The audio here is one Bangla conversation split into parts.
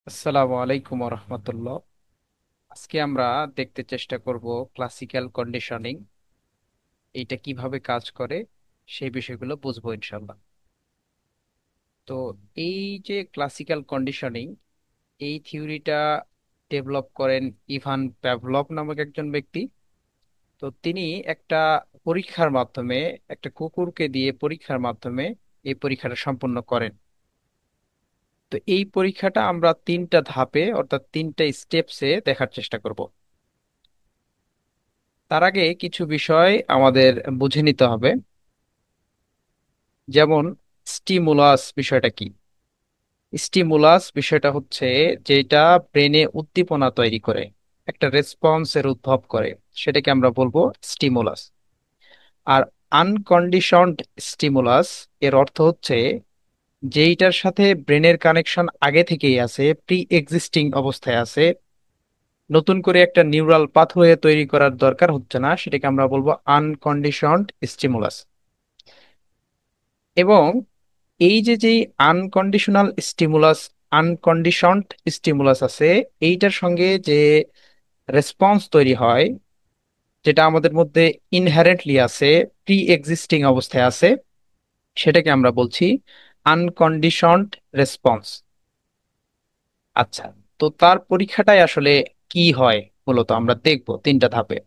আসসালামু আলাইকুম রহমতুল্লাহ। আজকে আমরা দেখতে চেষ্টা করব ক্লাসিক্যাল কন্ডিশনিং এইটা কিভাবে কাজ করে সেই বিষয়গুলো বুঝবো ইনশাল্লাহ। তো এই যে ক্লাসিক্যাল কন্ডিশনিং, এই থিওরিটা ডেভেলপ করেন ইভান প্যাভলভ নামক একজন ব্যক্তি। তো তিনি একটা পরীক্ষার মাধ্যমে, একটা কুকুরকে দিয়ে পরীক্ষার মাধ্যমে এই পরীক্ষাটা সম্পন্ন করেন। তো এই পরীক্ষাটা আমরা তিনটা ধাপে অর্থাৎ তিনটা স্টেপসে দেখার চেষ্টা করব। তার আগে কিছু বিষয় আমাদের বুঝে নিতে হবে, যেমন স্টিমুলাস বিষয়টা কি। স্টিমুলাস বিষয়টা হচ্ছে যেটা ব্রেনে উদ্দীপনা তৈরি করে, একটা রেসপন্সের উদ্ভব করে, সেটাকে আমরা বলবো স্টিমুলাস। আর আনকন্ডিশনড স্টিমুলাস এর অর্থ হচ্ছে যেইটার সাথে ব্রেনের কানেকশন আগে থেকেই আছে, প্রি এক্সিস্টিং অবস্থায় আছে, নতুন করে একটা নিউরাল পাথওয়ে তৈরি করার দরকার হচ্ছে না, সেটাকে আমরা বলবো আনকন্ডিশনড স্টিমুলাস। এবং এই যে যে আনকন্ডিশনড স্টিমুলাস আছে, এইটার সঙ্গে যে রেসপন্স তৈরি হয়, যেটা আমাদের মধ্যে ইনহেরেন্টলি আছে, প্রি এক্সিস্টিং অবস্থায় আছে, সেটাকে আমরা বলছি আনকন্ডিশনড রেসপন্স। আচ্ছা, তো তার পরীক্ষাটাই আসলে কি হয় মূলত আমরা দেখবো তিনটা ধাপে।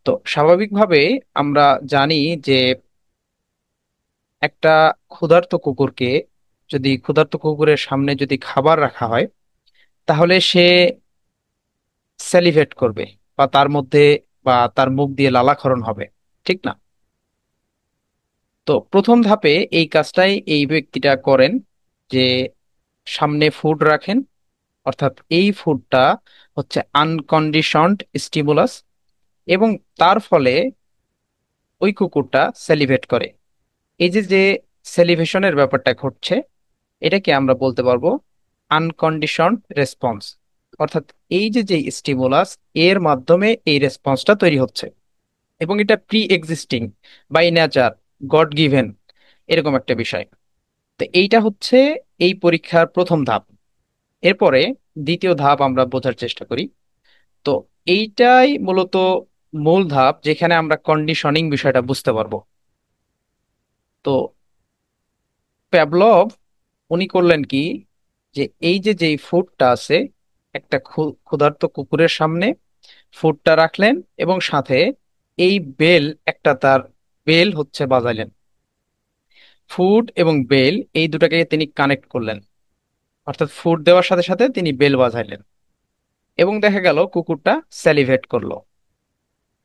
তো স্বাভাবিকভাবে আমরা জানি যে একটা ক্ষুধার্ত কুকুরের সামনে যদি খাবার রাখা হয়, তাহলে সে স্যালিভেট করবে, বা তার মধ্যে বা তার মুখ দিয়ে লালাক্ষরণ হবে, ঠিক না? তো প্রথম ধাপে এই কাজটাই এই ব্যক্তিটা করেন, যে সামনে ফুড রাখেন, অর্থাৎ এই ফুডটা হচ্ছে আনকন্ডিশনড স্টিমুলাস, এবং তার ফলে ওই কুকুরটা স্যালিভেট করে। এই যে যে স্যালিভেশনের ব্যাপারটা ঘটছে, এটাকে আমরা বলতে পারবো আনকন্ডিশনড রেসপন্স। অর্থাৎ এই যে যে স্টিমুলাস, এর মাধ্যমে এই রেসপন্সটা তৈরি হচ্ছে, এবং এটা pre existing, by nature, God given, এরকম একটা বিষয়। তো এইটা হচ্ছে এই পরীক্ষার প্রথম ধাপ। এরপরে দ্বিতীয় ধাপ আমরা বোঝার চেষ্টা করি। তো এইটাই মূলত মূল ধাপ, যেখানে আমরা কন্ডিশনিং বিষয়টা বুঝতে পারবো। তো প্যাভলভ উনি করলেন কি, যে এই যে যেই ফুডটা আছে, একটা ক্ষুধার্ত কুকুরের সামনে ফুডটা রাখলেন, এবং সাথে এই বেল, একটা তার বেল হচ্ছে বাজাইলেন। ফুড এবং বেল এই দুটাকে তিনি কানেক্ট করলেন, অর্থাৎ ফুড দেওয়ার সাথে সাথে তিনি বেল বাজাইলেন, এবং দেখা গেল কুকুরটা স্যালিভেট করলো।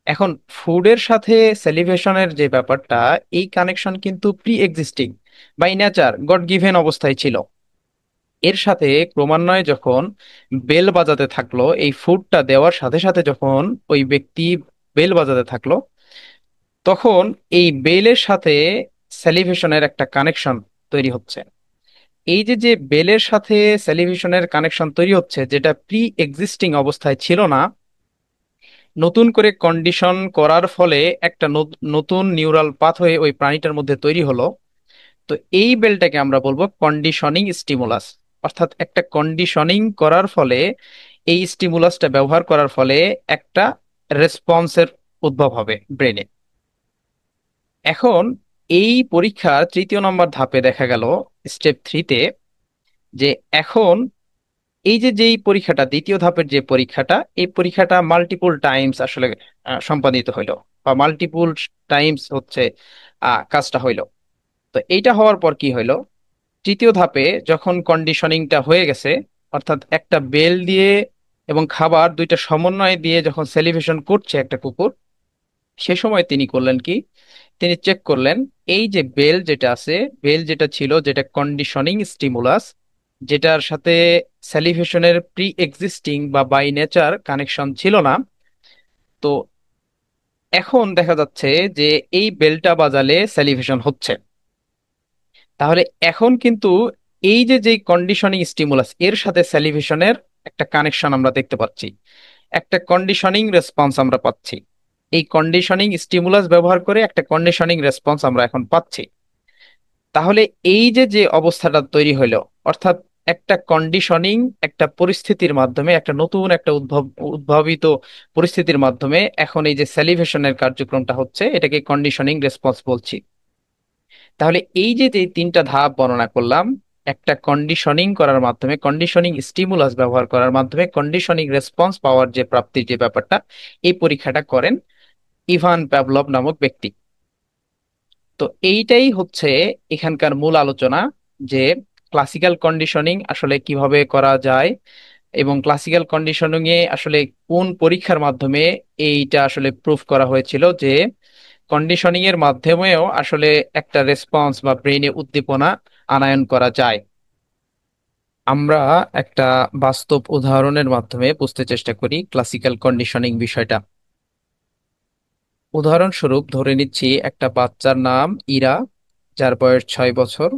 এখন ফুডের সাথে স্যালিভেশনের যে ব্যাপারটা, এই কানেকশন কিন্তু pre existing, by nature, God given অবস্থায় ছিল। এর সাথে ক্রমান্বয়ে যখন বেল বাজাতে থাকলো, এই ফুডটা দেওয়ার সাথে সাথে যখন ওই ব্যক্তি বেল বাজাতে থাকলো, তখন এই বেলের সাথে স্যালিভেশনের একটা কানেকশন তৈরি হচ্ছে। এই যে যে বেলের সাথে স্যালিভেশনের কানেকশন তৈরি হচ্ছে, যেটা প্রি এক্সিস্টিং অবস্থায় ছিল না, নতুন করে কন্ডিশন করার ফলে একটা নতুন নিউরাল পাথওয়ে ওই প্রাণীটার মধ্যে তৈরি হলো। তো এই বেলটাকে আমরা বলবো কন্ডিশনিং স্টিমুলাস। অর্থাৎ একটা কন্ডিশনিং করার ফলে, এই স্টিমুলাসটা ব্যবহার করার ফলে একটা রেসপন্সের উদ্ভব হবে ব্রেনে। এখন এই পরীক্ষার তৃতীয় নম্বর ধাপে দেখা গেল, স্টেপ থ্রিতে, যে এখন এই যে যেই পরীক্ষাটা, দ্বিতীয় ধাপের যে পরীক্ষাটা, এই পরীক্ষাটা মাল্টিপল টাইমস আসলে সম্পাদিত হইলো, বা মাল্টিপল টাইমস হচ্ছে কাজটা হইলো। তো এইটা হওয়ার পর কি হইলো, তৃতীয় ধাপে যখন কন্ডিশনিংটা হয়ে গেছে, অর্থাৎ একটা বেল দিয়ে এবং খাবার দুইটা সমন্বয় দিয়ে যখন সেলিব্রেশন করছে একটা কুকুর, সে সময় তিনি করলেন কি, তিনি চেক করলেন এই যে বেল যেটা আছে, বেল যেটা ছিল, যেটা কন্ডিশনিং স্টিমুলাস, যেটার সাথে স্যালিভেশনের প্রি এক্সিস্টিং বা বাই নেচার কানেকশন ছিল না। তো এখন দেখা যাচ্ছে যে এই বেলটা বাজালে স্যালিভেশন হচ্ছে। তাহলে এখন কিন্তু এই যে যে কন্ডিশনিং স্টিমুলাস, এর সাথে স্যালিভেশনের একটা কানেকশন আমরা দেখতে পাচ্ছি, একটা কন্ডিশনিং রেসপন্স আমরা পাচ্ছি। এই কন্ডিশনিং স্টিমুলাস ব্যবহার করে একটা কন্ডিশনিং রেসপন্স আমরা এখন পাচ্ছি। তাহলে এই যে যে অবস্থাটা তৈরি হইলো, অর্থাৎ একটা কন্ডিশনিং, একটা পরিস্থিতির মাধ্যমে, একটা নতুন একটা উদ্ভাবিত পরিস্থিতির মাধ্যমে এখন এই যে স্যালিভেশনের কার্যক্রমটা হচ্ছে, এটাকে কন্ডিশনিং রেসপন্স বলছি। তাহলে এই যে যে তিনটা ধাপ বর্ণনা করলাম, একটা কন্ডিশনিং করার মাধ্যমে, কন্ডিশনিং স্টিমুলাস ব্যবহার করার মাধ্যমে কন্ডিশনিং রেসপন্স পাওয়ার যে প্রাপ্তির যে ব্যাপারটা, এই পরীক্ষাটা করেন ইভান প্যাভলভ নামক ব্যক্তি। তো এইটাই হচ্ছে এখানকার মূল আলোচনা, যে ক্লাসিক্যাল কন্ডিশনিং আসলে কিভাবে করা যায়, এবং ক্লাসিক্যাল কন্ডিশনিং এ আসলে কোন পরীক্ষার মাধ্যমে এইটা আসলে প্রুফ করা হয়েছিল যে কন্ডিশনিং এর মাধ্যমেও আসলে একটা রেসপন্স বা ব্রেইনে উদ্দীপনা আনয়ন করা যায়। আমরা একটা বাস্তব উদাহরণের মাধ্যমে বুঝতে চেষ্টা করি ক্লাসিক্যাল কন্ডিশনিং বিষয়টা। উদাহরণস্বরূপ ধরে নিচ্ছি একটা বাচ্চার নাম ইরা, যার বয়স 6 বছর।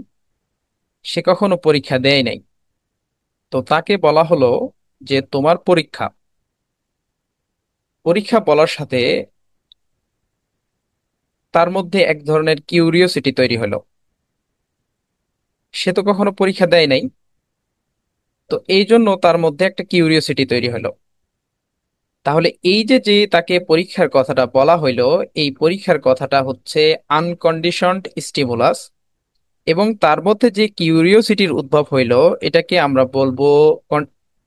সে কখনো পরীক্ষা দেয় নাই। তো তাকে বলা হলো যে তোমার পরীক্ষা। পরীক্ষা বলার সাথে তার মধ্যে এক ধরনের কিউরিওসিটি তৈরি হলো। সে তো কখনো পরীক্ষা দেয় নাই, তো এই জন্য তার মধ্যে একটা কিউরিওসিটি তৈরি হলো। তাহলে এই যে যে তাকে পরীক্ষার কথাটা বলা হইলো, এই পরীক্ষার কথাটা হচ্ছে আনকন্ডিশনড স্টিমুলাস, এবং তার মধ্যে যে কিউরিওসিটির উদ্ভব হইলো, এটাকে আমরা বলবো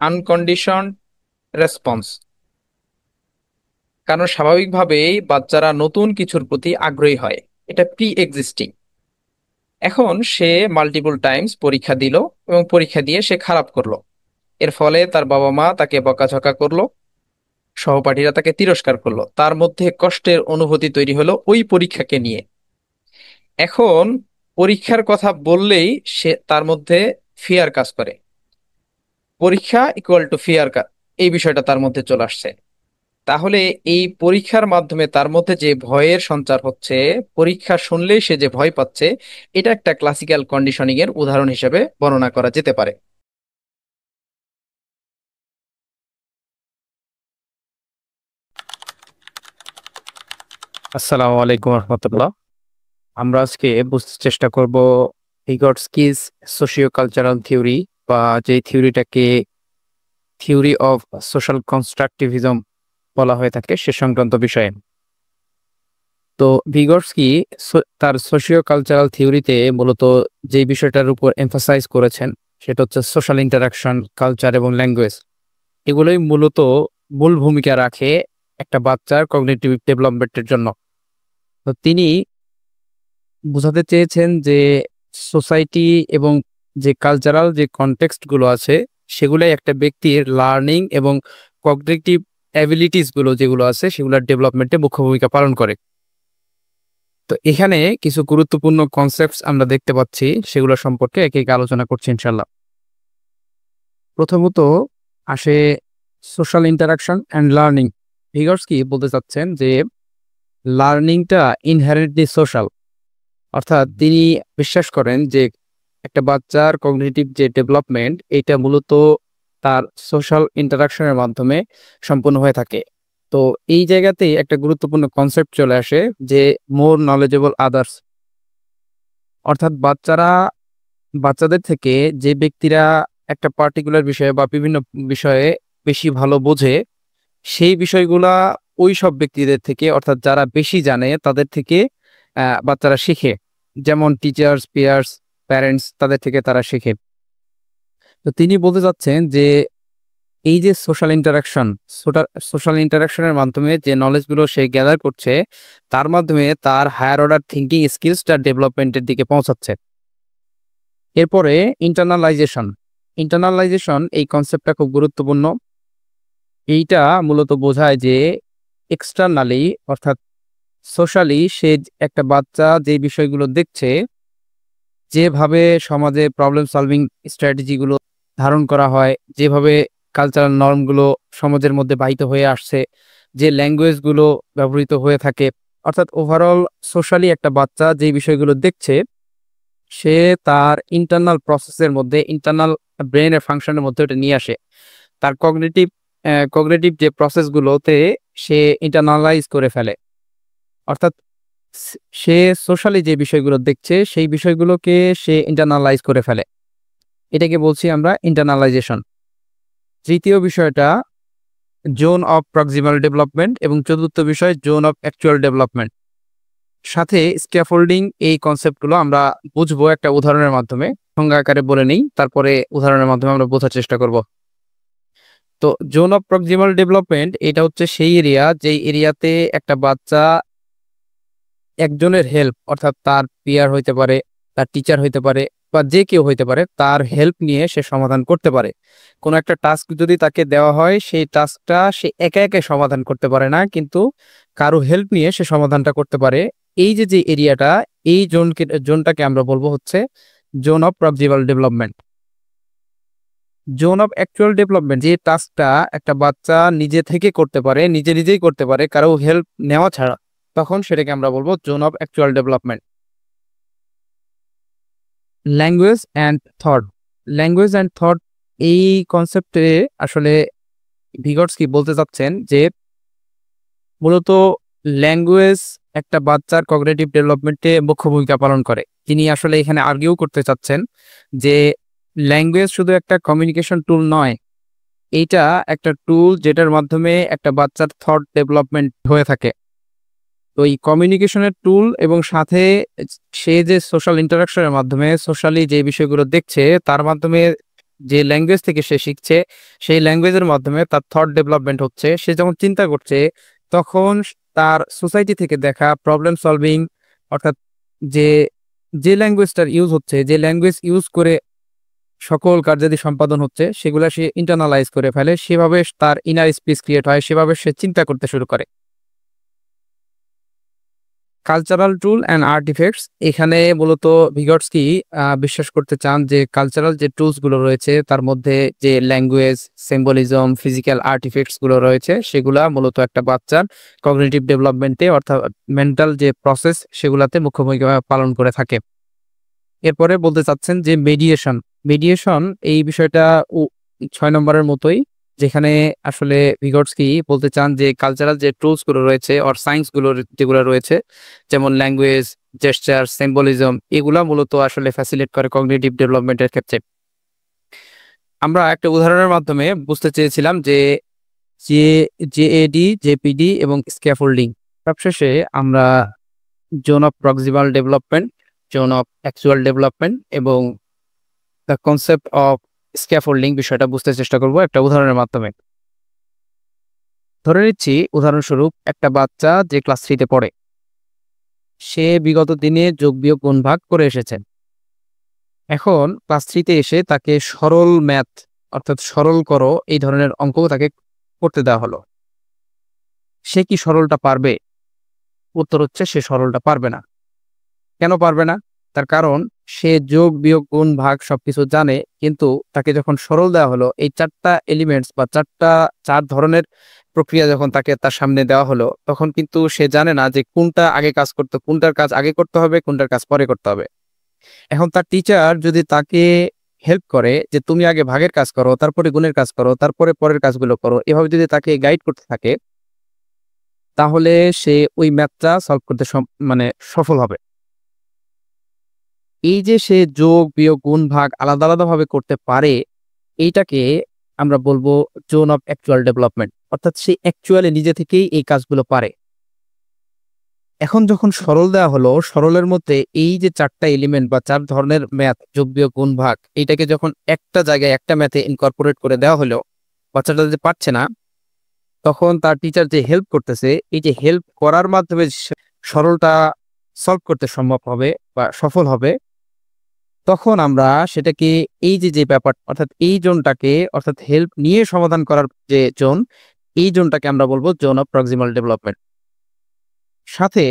আনকন্ডিশনড রেসপন্স। কারণ স্বাভাবিকভাবেই বাচ্চারা নতুন কিছুর প্রতি আগ্রহী হয়, এটা প্রি এক্সিস্টিং। এখন সে মাল্টিপল টাইমস পরীক্ষা দিল, এবং পরীক্ষা দিয়ে সে খারাপ করলো। এর ফলে তার বাবা মা তাকে বকাঝকা করলো, সহপাঠীরা তাকে তিরস্কার করলো, তার মধ্যে কষ্টের অনুভূতি তৈরি হলো ওই পরীক্ষাকে নিয়ে। এখন পরীক্ষার কথা বললেই সে তার মধ্যে ফিয়ার কাজ করে। পরীক্ষা ইকুয়াল টু ফিয়ার, এই বিষয়টা তার মধ্যে চলে আসছে। তাহলে এই পরীক্ষার মাধ্যমে তার মধ্যে যে ভয়ের সঞ্চার হচ্ছে, পরীক্ষা শুনলেই সে যে ভয় পাচ্ছে, এটা একটা ক্লাসিক্যাল কন্ডিশনিং এর উদাহরণ হিসেবে বর্ণনা করা যেতে পারে। আসসালামু আলাইকুম রহমতুল্লাহ। আমরা আজকে বুঝতে চেষ্টা করব ভিগটস্কিজ সোশিও কালচারাল থিওরি, বা যে থিওরিটাকে থিওরি অফ সোশ্যাল কনস্ট্রাকটিভিজম বলা হয়ে থাকে, সে সংক্রান্ত বিষয়ে। তো ভিগটস্কি তার সোশিও কালচারাল থিওরিতে মূলত যে বিষয়টার উপর এমফাসাইজ করেছেন, সেটা হচ্ছে সোশ্যাল ইন্টারাকশন, কালচার এবং ল্যাঙ্গুয়েজ। এগুলোই মূলত মূল ভূমিকা রাখে একটা বাচ্চার কগনিটিভ ডেভেলপমেন্টের জন্য। তো তিনি বোঝাতে চেয়েছেন যে সোসাইটি এবং যে কালচারাল যে কনটেক্সট গুলো আছে, সেগুলাই একটা ব্যক্তির লার্নিং এবং কগনিটিভ অ্যাবিলিটিস গুলো যেগুলো আছে, সেগুলোর ডেভেলপমেন্টে মুখ্য ভূমিকা পালন করে। তো এখানে কিছু গুরুত্বপূর্ণ কনসেপ্টস আমরা দেখতে পাচ্ছি, সেগুলো সম্পর্কে একে একে আলোচনা করছি ইনশাল্লাহ। প্রথমত আসে সোশ্যাল ইন্টারাকশন অ্যান্ড লার্নিং। ভিগটস্কি বলতে চাচ্ছেন যে লার্নিংটা ইনহেরেন্টলি সোশ্যাল। অর্থাৎ তিনি বিশ্বাস করেন যে একটা বাচ্চার কগনিটিভ যে ডেভেলপমেন্ট, এটা মূলত তার সোশ্যাল ইন্টারাকশনের মাধ্যমে সম্পূর্ণ হয়ে থাকে। তো এই জায়গাতেই একটা গুরুত্বপূর্ণ কনসেপ্ট চলে আসে, যে মোর নলেজেবল আদার্স। অর্থাৎ বাচ্চাদের থেকে যে ব্যক্তিরা একটা পার্টিকুলার বিষয়ে বা বিভিন্ন বিষয়ে বেশি ভালো বোঝে, সেই বিষয়গুলা ওই সব ব্যক্তিদের থেকে, অর্থাৎ যারা বেশি জানে তাদের থেকে বাচ্চারা শিখে। যেমন টিচার্স, পিয়ার্স, প্যারেন্টস, তাদের থেকে তারা শিখে। তো তিনি বলতে চাচ্ছেন যে এই যে সোশ্যাল ইন্টারাকশনের মাধ্যমে যে নলেজগুলো সে গ্যাদার করছে, তার মাধ্যমে তার হায়ার অর্ডার থিঙ্কিং স্কিলসটা ডেভেলপমেন্টের দিকে পৌঁছাচ্ছে। এরপরে ইন্টারনালাইজেশন। ইন্টারনালাইজেশন এই কনসেপ্টটা খুব গুরুত্বপূর্ণ। এইটা মূলত বোঝায় যে এক্সটার্নালি, অর্থাৎ সোশ্যালি, সে একটা বাচ্চা যে বিষয়গুলো দেখছে, যেভাবে সমাজে প্রবলেম সলভিং স্ট্র্যাটেজিগুলো ধারণ করা হয়, যেভাবে কালচারাল নর্মগুলো সমাজের মধ্যে বাহিত হয়ে আসছে, যে ল্যাঙ্গুয়েজগুলো ব্যবহৃত হয়ে থাকে, অর্থাৎ ওভারঅল সোশ্যালি একটা বাচ্চা যে বিষয়গুলো দেখছে, সে তার ইন্টারনাল প্রসেসের মধ্যে, ইন্টারনাল ব্রেনের ফাংশনের মধ্যে ওটা নিয়ে আসে। তার কগনিটিভ যে প্রসেসগুলোতে সে ইন্টারনালাইজ করে ফেলে। অর্থাৎ সে সোশ্যালি যে বিষয়গুলো দেখছে, সেই বিষয়গুলোকে সে ইন্টারনালাইজ করে ফেলে। এটাকে বলছি আমরা ইন্টারনালাইজেশন। তৃতীয় বিষয়টা জোন অফ প্রক্সিমাল ডেভেলপমেন্ট এবং চতুর্থ বিষয় জোন অফ অ্যাকচুয়াল ডেভেলপমেন্ট। সাথে স্ক্যাফোল্ডিং এই কনসেপ্টগুলো আমরা বুঝবো একটা উদাহরণের মাধ্যমে। সংজ্ঞা আকারে বলে নিই, তারপরে উদাহরণের মাধ্যমে আমরা বোঝার চেষ্টা করব। তো জোন অফ প্রক্সিমাল ডেভেলপমেন্ট এটা হচ্ছে সেই এরিয়া যেই এরিয়াতে একটা বাচ্চা একজনের হেল্প, অর্থাৎ তার পিয়ার হইতে পারে, তার টিচার হইতে পারে, বা যে কেউ হইতে পারে, তার হেল্প নিয়ে সে সমাধান করতে পারে। কোনো একটা টাস্ক যদি তাকে দেওয়া হয়, সেই টাস্কটা সে একা একা সমাধান করতে পারে না, কিন্তু কারো হেল্প নিয়ে সে সমাধানটা করতে পারে। এই যে যে এরিয়াটা, এই জোনটাকে আমরা বলবো হচ্ছে zone of proximal development. Zone of actual development, যে টাস্কটা একটা বাচ্চা নিজে থেকে করতে পারে, নিজে নিজেই করতে পারে কারো হেল্প নেওয়া ছাড়া, তখন সেটাকে আমরা বলবো zone of actual development. Language and thought. Language and thought এই কনসেপ্টে আসলে ভিগটস্কি বলতে চাচ্ছেন যে মূলত ল্যাঙ্গুয়েজ একটা বাচ্চার কগনিটিভ ডেভেলপমেন্টে মুখ্য ভূমিকা পালন করে। তিনি আসলে এখানে আর্গিউ করতে চাচ্ছেন যে ল্যাঙ্গুয়েজ শুধু একটা কমিউনিকেশন টুল নয়, এইটা একটা টুল যেটার মাধ্যমে একটা বাচ্চার থট ডেভেলপমেন্ট হয়ে থাকে। তো এই কমিউনিকেশনের টুল এবং সাথে সে যে সোশ্যাল ইন্টারাকশনের মাধ্যমে সোশ্যালি যে বিষয়গুলো দেখছে, তার মাধ্যমে যে ল্যাঙ্গুয়েজ থেকে সে শিখছে, সেই ল্যাঙ্গুয়েজের মাধ্যমে তার থট ডেভেলপমেন্ট হচ্ছে। সে যখন চিন্তা করছে, তখন তার সোসাইটি থেকে দেখা প্রবলেম সলভিং, অর্থাৎ যে যে ল্যাঙ্গুয়েজটার ইউজ হচ্ছে, যে ল্যাঙ্গুয়েজ ইউজ করে সকল কার্যাদি সম্পাদন হচ্ছে, সেগুলা সে ইন্টারনালাইজ করে ফেলে। সেভাবে তার ইনার স্পেস ক্রিয়েট হয়, সেভাবে সে চিন্তা করতে শুরু করে। কালচারাল টুল অ্যান্ড আর্টিফ্যাক্টস, এখানে মূলত ভিগটস্কি বিশ্বাস করতে চান যে কালচারাল যে টুলসগুলো রয়েছে, তার মধ্যে যে ল্যাঙ্গুয়েজ, সিম্বলিজম, ফিজিক্যাল আর্টিফ্যাক্টসগুলো রয়েছে, সেগুলা মূলত একটা বাচ্চার কগনিটিভ ডেভেলপমেন্টে, অর্থাৎ মেন্টাল যে প্রসেস, সেগুলাতে মুখ্য ভূমিকা পালন করে থাকে। এরপরে বলতে চাচ্ছেন যে মেডিয়েশন। মেডিয়েশন এই বিষয়টা 6 নম্বরের মতোই, যেখানে আসলে ভিগটস্কি বলতে চান যে কালচারাল যে টুলস গুলো রয়েছে অর সায়েন্স গুলো যেগুলো রয়েছে, যেমন ল্যাঙ্গুয়েজ, জেস্টার, সিম্বলিজম, এগুলা মূলত আসলে ফ্যাসিলিটেট করে কগনিটিভ ডেভেলপমেন্টের ক্ষেত্রে। আমরা একটা উদাহরণের মাধ্যমে বুঝতে চেয়েছিলাম যে যে জেএডি, জেপিডি এবং স্ক্যাফোল্ডিং। সবশেষে আমরা zone of proximal development, zone of actual development এবং দ্য কনসেপ্ট অফ স্ক্যাফোল্ডিং বিষয়টা বুঝতে চেষ্টা করব একটা উদাহরণের মাধ্যমে। ধরে নিচ্ছি উদাহরণস্বরূপ একটা বাচ্চা যে ক্লাস 3-তে পড়ে, সে বিগত দিনে যোগ বিয়োগ গুণ ভাগ করে এসেছে। এখন ক্লাস 3-তে এসে তাকে সরল ম্যাথ, অর্থাৎ সরল করো এই ধরনের অঙ্ক তাকে করতে দেওয়া হলো। সে কি সরলটা পারবে? উত্তর হচ্ছে সে সরলটা পারবে না। কেন পারবে না? তার কারণ সে যোগ বিয়োগ গুণ ভাগ সবকিছু জানে, কিন্তু তাকে যখন সরল দেওয়া হলো, এই 4টা এলিমেন্টস বা 4 ধরনের প্রক্রিয়া যখন তাকে তার সামনে দেওয়া হলো, তখন কিন্তু সে জানে না যে কোনটা আগে কাজ করতে, কোনটার কাজ আগে করতে হবে, কোনটার কাজ পরে করতে হবে। এখন তার টিচার যদি তাকে হেল্প করে যে তুমি আগে ভাগের কাজ করো, তারপরে গুণের কাজ করো, তারপরে পরের কাজগুলো করো, এভাবে যদি তাকে গাইড করতে থাকে, তাহলে সে ওই ম্যাথটা সলভ করতে মানে সফল হবে। এই যে সে যোগ বিয়োগ গুণ ভাগ আলাদা আলাদা ভাবে করতে পারে, এইটাকে আমরা বলবো জোন অফ অ্যাকচুয়াল ডেভেলপমেন্ট, অর্থাৎ সে অ্যাকচুয়ালি নিজে থেকেই এই কাজগুলো পারে। এখন যখন সরল দেওয়া হলো, সরলের মধ্যে এই যে 4টা এলিমেন্ট বা 4 ধরনের ম্যাথ, যোগ বিয়োগ গুণ ভাগ, এইটাকে যখন একটা জায়গায় একটা ম্যাথে ইনকর্পোরেট করে দেওয়া হলো, বাচ্চাটা যে পারছে না, তখন তার টিচার যে হেল্প করতেছে, এই যে হেল্প করার মাধ্যমে সরলটা সলভ করতে সম্ভব হবে বা সফল হবে, তখন আমরা সেটাকে এই যে যে ব্যাপার, অর্থাৎ এই জোনটাকে, অর্থাৎ হেল্প নিয়ে সমাধান করার যে জোন, এই জোনটাকে আমরা বলবো জোন অফ প্রক্সিমাল ডেভেলপমেন্ট। সাথে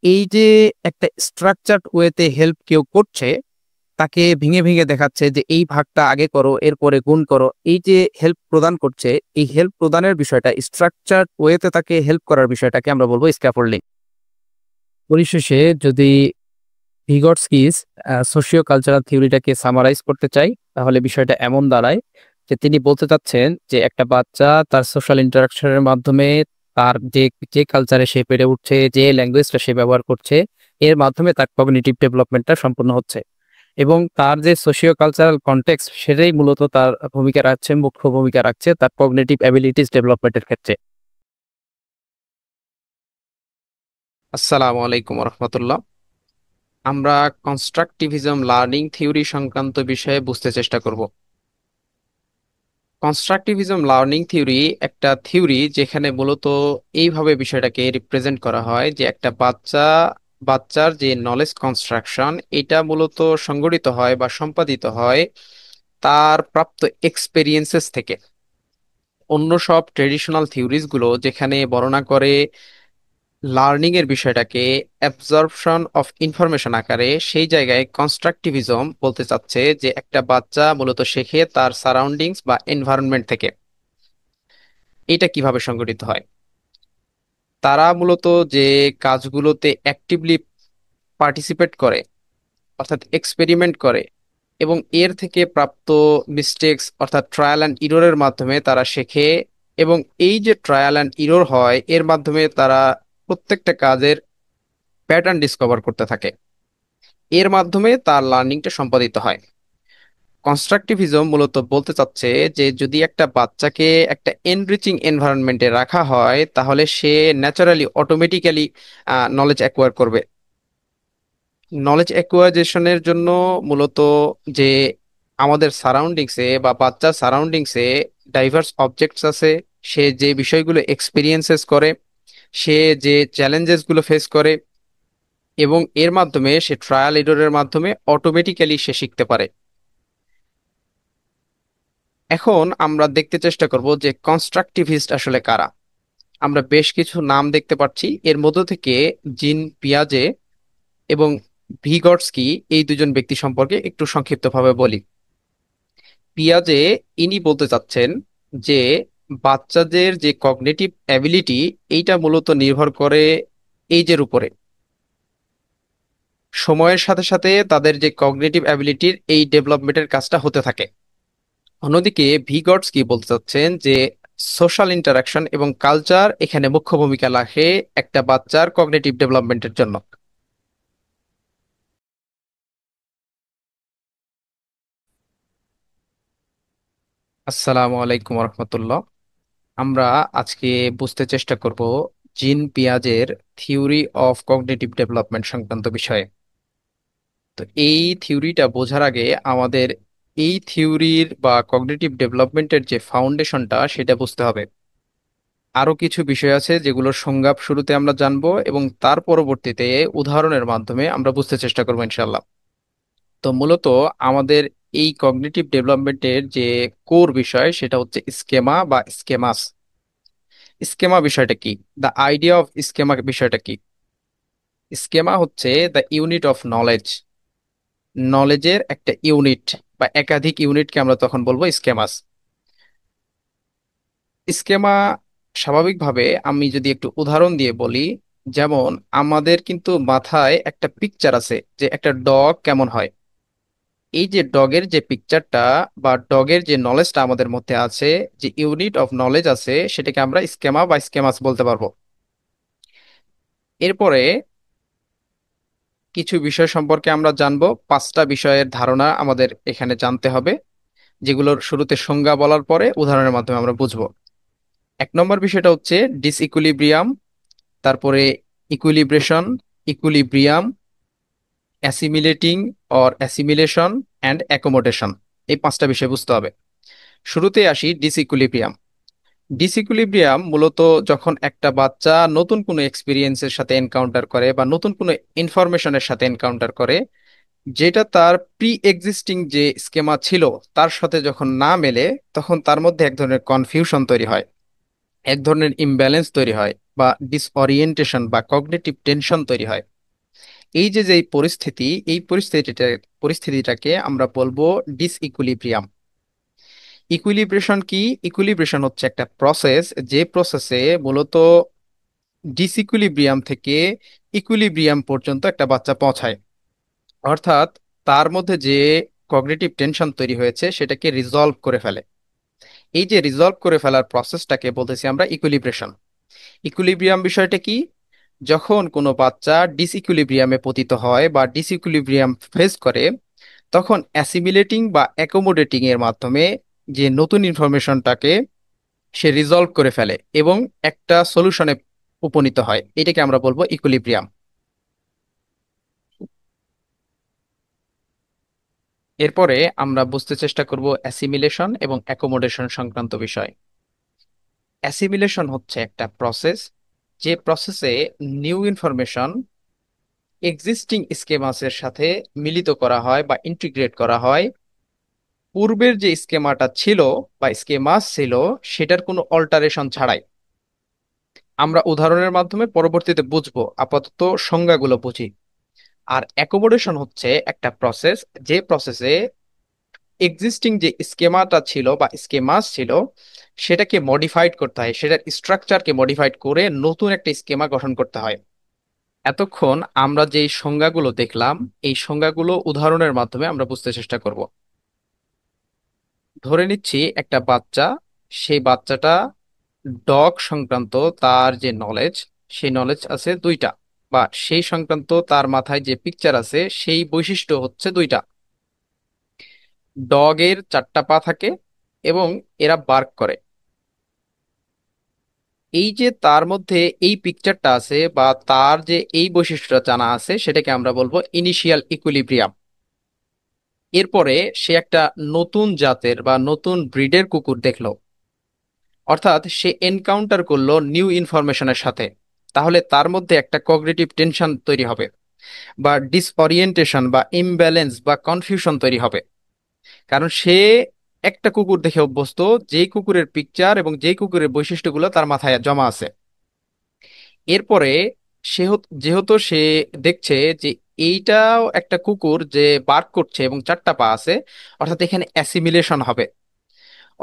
এই যে একটা স্ট্রাকচারড ওয়েতে হেল্প কেউ করছে, তাকে ভেঙে ভেঙে দেখাচ্ছে যে এই ভাগটা আগে করো, এরপরে গুণ করো, এই যে হেল্প প্রদান করছে, এই হেল্প প্রদানের বিষয়টা, স্ট্রাকচারড ওয়েতে তাকে হেল্প করার বিষয়টাকে আমরা বলবো স্ক্যাফোল্ডিং। পরিশেষে যদি ভিগটস্কিস সোশিও কালচারাল থিওরিটাকে সামারাইজ করতে চাই, তাহলে বিষয়টা এমন দাঁড়ায় যে তিনি বলতে চাচ্ছেন যে একটা বাচ্চা তার সোশ্যাল ইন্টারাকশনের মাধ্যমে তার যে যে কালচারে সে বেড়ে উঠছে, যে ল্যাঙ্গুয়েজটা সে ব্যবহার করছে, এর মাধ্যমে তার কগনিটিভ ডেভেলপমেন্টটা সম্পূর্ণ হচ্ছে। এবং তার যে সোশিও কালচারাল কনটেক্সট সেটাই মূলত তার ভূমিকা রাখছে, মুখ্য ভূমিকা রাখছে তার কগনিটিভ অ্যাবিলিটিস ডেভেলপমেন্টের ক্ষেত্রে। আসসালামু আলাইকুম রহমতুল্লাহ। আমরা কনস্ট্রাকটিভিজম লার্নিং থিওরি সংক্রান্ত বিষয়ে বুঝতে চেষ্টা করব। কনস্ট্রাকটিভিজম লার্নিং থিওরি একটা থিওরি যেখানে মূলত এইভাবে বিষয়টাকে রিপ্রেজেন্ট করা হয় যে একটা বাচ্চার যে নলেজ কনস্ট্রাকশন এটা মূলত সংগঠিত হয় বা সম্পাদিত হয় তার প্রাপ্ত এক্সপেরিয়েন্সেস থেকে। অন্য সব ট্রেডিশনাল থিওরিজ গুলো যেখানে বর্ণনা করে লার্নিং এর বিষয়টাকে অ্যাবজর্পশন অফ ইনফরমেশন আকারে, সেই জায়গায় কনস্ট্রাকটিভিজম বলতে চাচ্ছে যে একটা বাচ্চা মূলত শেখে তার সারাউন্ডিংস বা এনভায়রনমেন্ট থেকে। এটা কিভাবে সংগঠিত হয়? তারা মূলত যে কাজগুলোতে অ্যাক্টিভলি পার্টিসিপেট করে, অর্থাৎ এক্সপেরিমেন্ট করে, এবং এর থেকে প্রাপ্ত মিস্টেক্স অর্থাৎ ট্রায়াল অ্যান্ড ইররের মাধ্যমে তারা শেখে। এবং এই যে ট্রায়াল অ্যান্ড ইরর হয় এর মাধ্যমে তারা প্রত্যেকটা কাজের প্যাটার্ন ডিসকভার করতে থাকে। এর মাধ্যমে তার লার্নিংটা সম্পাদিত হয়। কনস্ট্রাকটিভিজম মূলত বলতে চাচ্ছে যে যদি একটা বাচ্চাকে একটা এনরিচিং এনভায়রনমেন্টে রাখা হয় তাহলে সে ন্যাচারালি অটোমেটিক্যালি নলেজ অ্যাকোয়ার করবে। নলেজ অ্যাকুয়াজিশনের জন্য মূলত যে আমাদের সারাউন্ডিংসে বা বাচ্চার সারাউন্ডিংসে ডাইভার্স অবজেক্টস আছে, সে যে বিষয়গুলো এক্সপিরিয়েন্সেস করে, সে যে চ্যালেঞ্জেস গুলো ফেস করে, এবং এর মাধ্যমে সে ট্রায়াল এররের মাধ্যমে অটোমেটিক্যালি সে শিখতে পারে। এখন আমরা দেখতে চেষ্টা করব যে কনস্ট্রাকটিভিস্ট আসলে কারা। আমরা বেশ কিছু নাম দেখতে পাচ্ছি, এর মধ্য থেকে জিন পিয়াজে এবং ভিগটস্কি এই দুজন ব্যক্তি সম্পর্কে একটু সংক্ষিপ্তভাবে বলি। পিয়াজে ইনি বলতে চাচ্ছেন যে বাচ্চাদের যে কগনিটিভ অ্যাবিলিটি এইটা মূলত নির্ভর করে এইজের উপরে। সময়ের সাথে সাথে তাদের যে কগনিটিভ অ্যাবিলিটির এই ডেভেলপমেন্টের কাজটা হতে থাকে। অন্যদিকে ভিগটস কি বলতে চাচ্ছেন যে সোশ্যাল ইন্টারাকশন এবং কালচার এখানে মুখ্য ভূমিকা রাখে একটা বাচ্চার কগনিটিভ ডেভেলপমেন্টের জন্য। আসসালামু আলাইকুম রহমতুল্লাহ। আমরা আজকে বুঝতে চেষ্টা করব জিন পিয়াজের থিওরি অফ কগনিটিভ ডেভেলপমেন্ট সংক্রান্ত বিষয়ে। তো এই থিওরিটা বোঝার আগে আমাদের এই থিওরির বা কগনিটিভ ডেভেলপমেন্টের যে ফাউন্ডেশনটা সেটা বুঝতে হবে। আরো কিছু বিষয় আছে যেগুলোর সংজ্ঞা শুরুতে আমরা জানবো এবং তার পরবর্তীতে উদাহরণের মাধ্যমে আমরা বুঝতে চেষ্টা করবো ইনশাল্লাহ। তো মূলত আমাদের এই কগনিটিভ ডেভেলপমেন্টের যে কোর বিষয় সেটা হচ্ছে স্কেমা বা স্কেমাস। স্কেমা বিষয়টা কি? দ্য আইডিয়া অফ স্কেমা বিষয়টা কি? স্কেমা হচ্ছে দ্য ইউনিট অফ নলেজ। নলেজের একটা ইউনিট বা একাধিক ইউনিটকে আমরা তখন বলবো স্কেমাস। স্কেমা স্বাভাবিকভাবে আমি যদি একটু উদাহরণ দিয়ে বলি, যেমন আমাদের কিন্তু মাথায় একটা পিকচার আছে যে একটা ডগ কেমন হয়। এই যে ডগের যে পিকচারটা বা ডগের যে নলেজটা আমাদের মধ্যে আছে, যে ইউনিট অফ নলেজ আছে, সেটাকে আমরা স্কেমা বা স্কেমাস বলতে পারবো। এরপরে কিছু বিষয় সম্পর্কে আমরা জানবো। পাঁচটা বিষয়ের ধারণা আমাদের এখানে জানতে হবে, যেগুলোর শুরুতে সংজ্ঞা বলার পরে উদাহরণের মাধ্যমে আমরা বুঝবো। এক নম্বর বিষয়টা হচ্ছে ডিসইকুইলিব্রিয়াম, তারপরে equilibration, equilibrium, assimilating or assimilation and accommodation. এই পাঁচটা বিষয় বুঝতে হবে। শুরুতে আসি ডিসইকুইলিব্রিয়াম। ডিসইকুইলিব্রিয়াম মূলত যখন একটা বাচ্চা নতুন কোনো এক্সপিরিয়েন্সের সাথে এনকাউন্টার করে বা নতুন কোনো ইনফরমেশনের সাথে এনকাউন্টার করে, যেটা তার প্রি এক্সিস্টিং যে স্কেমা ছিল তার সাথে যখন না মেলে, তখন তার মধ্যে এক ধরনের কনফিউশন তৈরি হয়, এক ধরনের ইমব্যালেন্স তৈরি হয়, বা ডিসঅরিয়েন্টেশন বা কগনিটিভ টেনশন তৈরি হয়। এই যে যে পরিস্থিতি, এই পরিস্থিতিটাকে আমরা বলবো ডিসইকুইলিব্রিয়াম। ইকুইলিব্রেশন কি? ইকুইলিব্রেশন হচ্ছে একটা প্রসেস, যে প্রসেসে মূলত ডিসইকুইলিব্রিয়াম থেকে ইকুইলিব্রিয়াম পর্যন্ত একটা বাচ্চা পৌঁছায়। অর্থাৎ তার মধ্যে যে কগনিটিভ টেনশন তৈরি হয়েছে সেটাকে রিজলভ করে ফেলে। এই যে রিজলভ করে ফেলার প্রসেসটাকে বলতেছি আমরা ইকুইলিব্রেশন। ইকুইলিব্রিয়াম বিষয়টা কি? যখন কোনো বাচ্চা ডিসইকুইলিব্রিয়ামে পতিত হয় বা ডিসইকুইলিব্রিয়াম ফেস করে, তখন অ্যাসিমিলেটিং বা অ্যাকোমোডেটিং এর মাধ্যমে যে নতুন ইনফরমেশনটাকে সে রিজলভ করে ফেলে এবং একটা সলিউশনে উপনীত হয়, এটাকে আমরা বলবো ইকুইলিব্রিয়াম। এরপরে আমরা বুঝতে চেষ্টা করব অ্যাসিমিলেশন এবং অ্যাকোমোডেশন সংক্রান্ত বিষয়। অ্যাসিমিলেশন হচ্ছে একটা প্রসেস, যে প্রসেসে নিউ ইনফরমেশন এক্সিস্টিং স্কেমাসের সাথে মিলিত করা হয় বা ইন্টিগ্রেট করা হয়। পূর্বের যে স্কেমাটা ছিল বা স্কেমাস ছিল সেটার কোনো অল্টারেশন ছাড়াই। আমরা উদাহরণের মাধ্যমে পরবর্তীতে বুঝবো, আপাতত সংজ্ঞাগুলো বুঝি। আর অ্যাকোমোডেশন হচ্ছে একটা প্রসেস, যে প্রসেসে এক্সিস্টিং যে স্কেমাটা ছিল বা স্কেমাস ছিল সেটাকে মডিফাইড করতে হয়, সেটার স্ট্রাকচারকে মডিফাইড করে নতুন একটা স্কেমা গঠন করতে হয়। এতক্ষণ আমরা যেই সংজ্ঞাগুলো দেখলাম, এই সংজ্ঞাগুলো উদাহরণের মাধ্যমে আমরা বুঝতে চেষ্টা করব। ধরে নিচ্ছি একটা বাচ্চা, সেই বাচ্চাটা ডগ সংক্রান্ত তার যে নলেজ, সেই নলেজ আছে দুইটা, বা সেই সংক্রান্ত তার মাথায় যে পিকচার আছে সেই বৈশিষ্ট্য হচ্ছে দুইটা। ডগের চারটা পা থাকে এবং এরা বার্ক করে। এই যে তার মধ্যে এই পিকচারটা আছে বা তার যে এই বৈশিষ্ট্যটা জানা আছে সেটাকে আমরা বলবো ইনিশিয়াল ইকুইলিব্রিয়াম। এরপরে সে একটা নতুন জাতের বা নতুন ব্রিডের কুকুর দেখলো, অর্থাৎ সে এনকাউন্টার করলো নিউ ইনফরমেশনের সাথে। তাহলে তার মধ্যে একটা কগনিটিভ টেনশন তৈরি হবে, বা ডিসঅরিয়েন্টেশন বা ইমব্যালেন্স বা কনফিউশন তৈরি হবে। কারণ সে একটা কুকুর দেখে অভ্যস্ত, যেই কুকুরের পিকচার এবং যেই কুকুরের বৈশিষ্ট্যগুলো তার মাথায় জমা আছে। এরপরে যেহেতু সে দেখছে যে এইটাও একটা কুকুর যে বার্ক করছে এবং চারটা পা আছে, অর্থাৎ এখানে অ্যাসিমিলেশন হবে।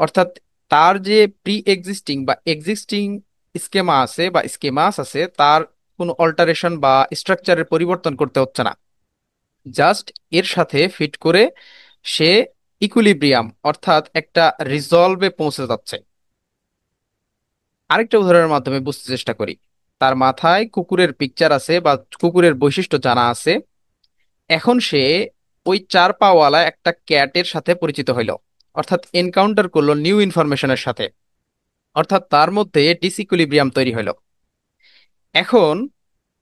অর্থাৎ তার যে প্রি এক্সিস্টিং বা এক্সিস্টিং স্কেমা আছে বা স্কেমাস আছে তার কোনো অল্টারেশন বা স্ট্রাকচারের পরিবর্তন করতে হচ্ছে না, জাস্ট এর সাথে ফিট করে সে ইকুইলিব্রিয়াম অর্থাৎ একটা রিজলভে পৌঁছে যাচ্ছে। আরেকটা উদাহরণের মাধ্যমে বুঝতে চেষ্টা করি। তার মাথায় কুকুরের পিকচার আছে বা কুকুরের বৈশিষ্ট্য জানা আছে। এখন সে ওই চার পাওয়ালা একটা ক্যাটের সাথে পরিচিত হইল, অর্থাৎ এনকাউন্টার করলো নিউ ইনফরমেশনের সাথে, অর্থাৎ তার মধ্যে ডিসইকুইলিব্রিয়াম তৈরি হলো। এখন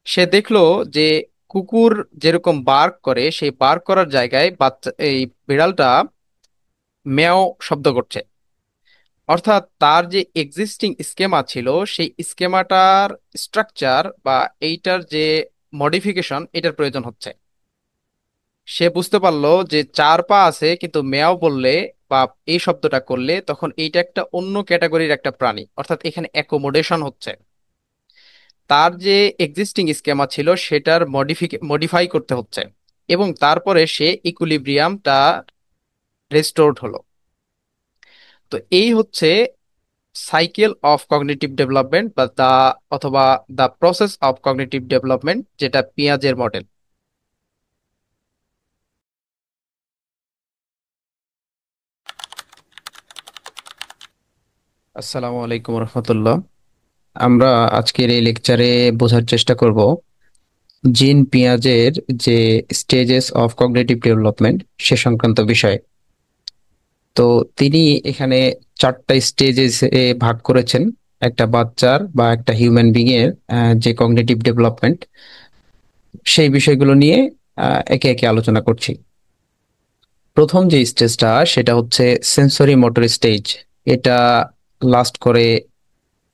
সে দেখলো যে কুকুর যেরকম বার্ক করে সেই বার্ক করার জায়গায় বাচ্চা এই বিড়ালটা ম্যাও শব্দ করছে। অর্থাৎ তার যে এক্সিস্টিং স্কেমা ছিল সেই স্কেমাটার স্ট্রাকচার বা এইটার যে মডিফিকেশন এটার প্রয়োজন হচ্ছে। সে বুঝতে পারলো যে চার পা আছে কিন্তু ম্যাও বললে বা এই শব্দটা করলে তখন এইটা একটা অন্য ক্যাটাগরির একটা প্রাণী, অর্থাৎ এখানে অ্যাকোমোডেশন হচ্ছে। তার যে এক্সিস্টিং স্কেমা ছিল সেটার মডিফাই করতে হচ্ছে এবং তারপরে সে ইকুইলিব্রিয়ামটা রেস্টোরড হলো। তো এই হচ্ছে সাইকেল অফ কগনিটিভ ডেভেলপমেন্ট বা অথবা the process of cognitive development, যেটা পিয়াজের মডেল। আসসালামু আলাইকুম রহমতুল্লাহ। আমরা আজকের এই লেকচারে বোঝার চেষ্টা করব জিন পিয়াজের যে স্টেজেস অফ কগনিটিভ ডেভেলপমেন্ট সে সংক্রান্ত বিষয়। তো তিনি এখানে চারটা স্টেজেস এ ভাগ করেছেন একটা বাচ্চার বা একটা হিউম্যান বিং এর যে কগনিটিভ ডেভেলপমেন্ট, সেই বিষয়গুলো নিয়ে একে একে আলোচনা করছি। প্রথম যে স্টেজটা সেটা হচ্ছে সেন্সরি মোটর স্টেজ। এটা লাস্ট করে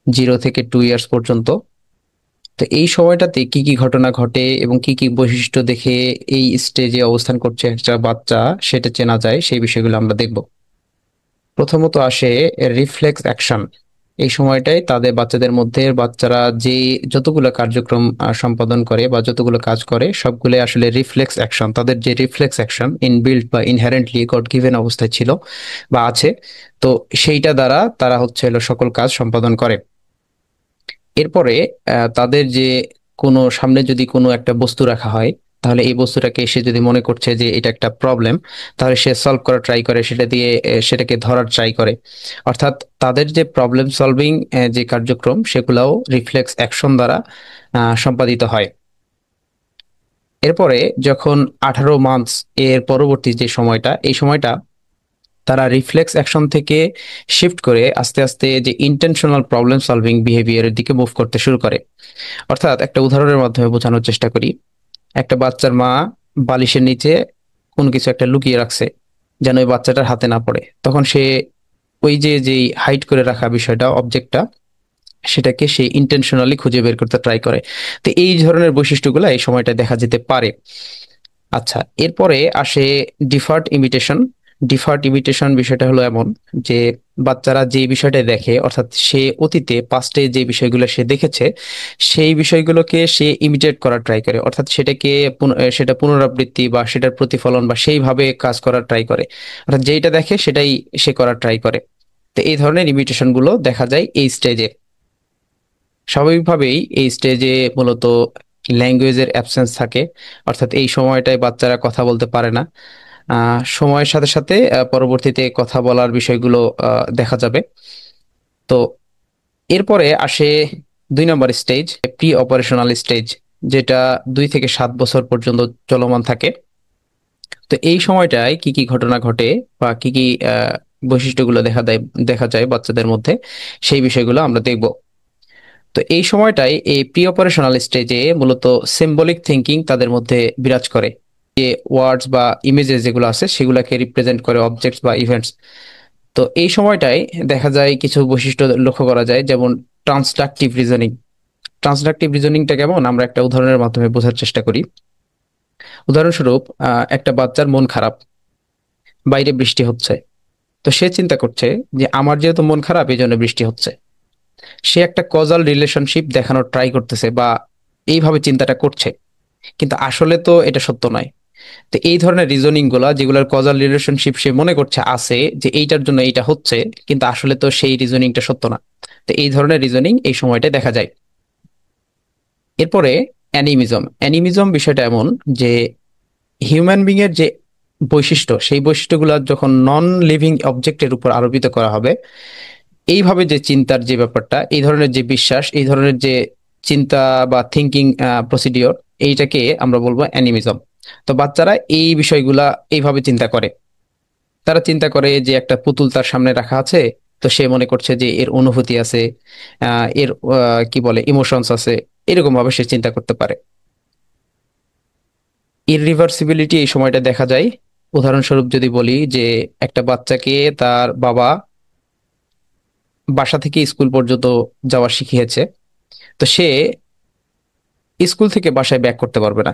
0 থেকে 2 ইয়ার্স পর্যন্ত। তো এই সময়টাতে কি কি ঘটনা ঘটে এবং কি কি বৈশিষ্ট্য দেখে এই স্টেজে অবস্থান করছে একটা বাচ্চা সেটা চেনা যায়, সেই বিষয়গুলো আমরা দেখব। প্রথমত আসে রিফ্লেক্স অ্যাকশন। এই সময়টায় বাচ্চাদের মধ্যে বাচ্চারা যে যতগুলো কার্যক্রম সম্পাদন করে বা যতগুলো কাজ করে সবগুলো আসলে রিফ্লেক্স অ্যাকশন। তাদের যে রিফ্লেক্স অ্যাকশন ইনবিল্ট বা ইনহেরেন্টলি গড গিভেন অবস্থায় ছিল বা আছে, তো সেইটা দ্বারা তারা হলো সকল কাজ সম্পাদন করে। এরপরে তাদের যে কোনো সামনে যদি কোনো একটা বস্তু রাখা হয়, তাহলে এই বস্তুটাকে সে যদি মনে করছে যে এটা একটা প্রবলেম, তাহলে সে সলভ করার ট্রাই করে, সেটা দিয়ে সেটাকে ধরার ট্রাই করে। অর্থাৎ তাদের যে প্রবলেম সলভিং যে কার্যক্রম সেগুলাও রিফ্লেক্স অ্যাকশন দ্বারা সম্পাদিত হয়। এরপরে যখন 18 মান্থস এর পরবর্তী যে সময়টা, এই সময়টা তারা রিফ্লেক্স অ্যাকশন থেকে শিফট করে আস্তে আস্তে যে ইন্টেনশনাল প্রবলেম সলভিং বিহেভিয়ারের দিকে মুভ করতে শুরু করে। অর্থাৎ একটা উদাহরণের মাধ্যমে বোঝানোর চেষ্টা করি। একটা বাচ্চার মা বালিশের নিচে কোনো কিছু একটা লুকিয়ে রাখছে যেন ওই বাচ্চাটার হাতে না পড়ে। তখন সে ওই যে যেই হাইড করে রাখা বিষয়টা, অবজেক্টটা, সেটাকে সে ইন্টেনশনালি খুঁজে বের করতে ট্রাই করে। তো এই ধরনের বৈশিষ্ট্যগুলো এই সময়টা দেখা যেতে পারে। আচ্ছা, এরপরে আসে ডিফার্ড ইমিটেশন। ডিফার্ড ইমিটেশন বিষয়টা হলো এমন যে বাচ্চারা যে বিষয়টা দেখে, অর্থাৎ সে অতীতে পাস্টে যে বিষয়গুলো সে দেখেছে সেই বিষয়গুলোকে সে ইমিটেট করার ট্রাই করে, অর্থাৎ সেটাকে সেটা পুনরাবৃত্তি বা সেটার প্রতিফলন বা সেইভাবে কাজ করার ট্রাই করে। অর্থাৎ যেটা দেখে সেটাই সে করার ট্রাই করে। তো এই ধরনের ইমিটেশন গুলো দেখা যায় এই স্টেজে। স্বাভাবিকভাবেই এই স্টেজে মূলত ল্যাঙ্গুয়েজের অ্যাবসেন্স থাকে, অর্থাৎ এই সময়টায় বাচ্চারা কথা বলতে পারে না। সময়ের সাথে সাথে পরবর্তীতে কথা বলার বিষয়গুলো দেখা যাবে। তো এরপরে আসে 2 নম্বর স্টেজ, প্রি অপারেশনাল স্টেজ, যেটা 2 থেকে 7 বছর পর্যন্ত চলমান থাকে। তো এই সময়টায় কি কি ঘটনা ঘটে বা কি কি বৈশিষ্ট্যগুলো দেখা যায় বাচ্চাদের মধ্যে, সেই বিষয়গুলো আমরা দেখব। তো এই সময়টাই এই প্রি অপারেশনাল স্টেজে মূলত সিম্বলিক থিঙ্কিং তাদের মধ্যে বিরাজ করে। যে ওয়ার্ডস বা ইমেজেস যেগুলো আছে সেগুলোকে রিপ্রেজেন্ট করে অবজেক্টস বা ইভেন্টস। তো এই সময়টাই দেখা যায় কিছু বৈশিষ্ট্য লক্ষ্য করা যায়, যেমন ট্রান্সডাকটিভ রিজনিং। ট্রান্সডাকটিভ রিজনিংটা কেমন আমরা একটা উদাহরণের মাধ্যমে বোঝার চেষ্টা করি। উদাহরণস্বরূপ, একটা বাচ্চার মন খারাপ, বাইরে বৃষ্টি হচ্ছে। তো সে চিন্তা করছে যে আমার যেহেতু মন খারাপ এই জন্য বৃষ্টি হচ্ছে। সে একটা কজাল রিলেশনশিপ দেখানোর ট্রাই করতেছে বা এইভাবে চিন্তাটা করছে, কিন্তু আসলে তো এটা সত্য নয়। তো এই ধরনের রিজনিং গুলা, যেগুলোর কজাল রিলেশনশিপ সে মনে করছে আছে, যে এইটার জন্য এইটা হচ্ছে, কিন্তু আসলে তো সেই রিজনিংটা সত্য না। তো এই ধরনের রিজনিং এই সময়টা দেখা যায়। এরপরে অ্যানিমিজম। অ্যানিমিজম বিষয়টা এমন যে হিউম্যান বিং এর যে বৈশিষ্ট্য, সেই বৈশিষ্ট্যগুলো যখন নন লিভিং অবজেক্টের উপর আরোপিত করা হবে, এইভাবে যে চিন্তার যে ব্যাপারটা, এই ধরনের যে বিশ্বাস, এই ধরনের যে চিন্তা বা থিঙ্কিং প্রসিডিওর, এইটাকে আমরা বলবো অ্যানিমিজম। তো বাচ্চারা এই বিষয়গুলা এইভাবে চিন্তা করে। তারা চিন্তা করে যে একটা পুতুল তার সামনে রাখা আছে, তো সে মনে করছে যে এর অনুভূতি আছে, এর কি বলে ইমোশনস আছে, এরকম ভাবে সে চিন্তা করতে পারে। ইররিভার্সিবিলিটি এই সময়টা দেখা যায়। উদাহরণস্বরূপ যদি বলি যে একটা বাচ্চাকে তার বাবা বাসা থেকে স্কুল পর্যন্ত যাওয়া শিখিয়েছে, তো সে স্কুল থেকে বাসায় ব্যাক করতে পারবে না।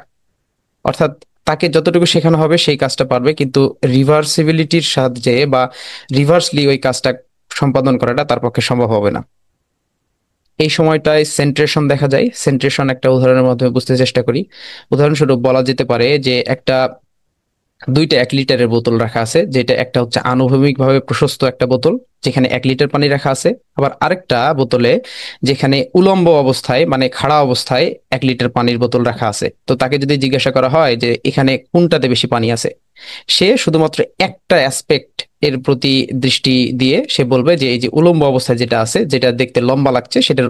অর্থাৎ তাকে যতটুকু শেখানো হবে সেই কাজটা পারবে, কিন্তু রিভার্সিবিলিটির সাহায্যে বা রিভার্সলি ওই কাজটা সম্পাদন করাটা তার পক্ষে সম্ভব হবে না। এই সময়টায় সেন্ট্রেশন দেখা যায়। সেন্ট্রেশন একটা উদাহরণের মাধ্যমে বুঝতে চেষ্টা করি। উদাহরণস্বরূপ বলা যেতে পারে যে একটা দুইটা 1 লিটারের বোতল রাখা আছে, যেটা একটা হচ্ছে আনুভূমিকভাবে প্রশস্ত একটা বোতল যেখানে 1 লিটার পানি রাখা আছে, আবার আরেকটা বোতলে যেখানে উলম্ব অবস্থায় মানে খাড়া অবস্থায় 1 লিটার পানির বোতল রাখা আছে। তো তাকে যদি জিজ্ঞাসা করা হয় যে এখানে কোনটাতে বেশি পানি আছে, সে শুধুমাত্র একটা অ্যাসপেক্ট এর প্রতি দৃষ্টি দিয়ে সে বলবে যে এই যে উলম্ব অবস্থায় যেটা আছে, যেটা দেখতে লম্বা লাগছে, সেটার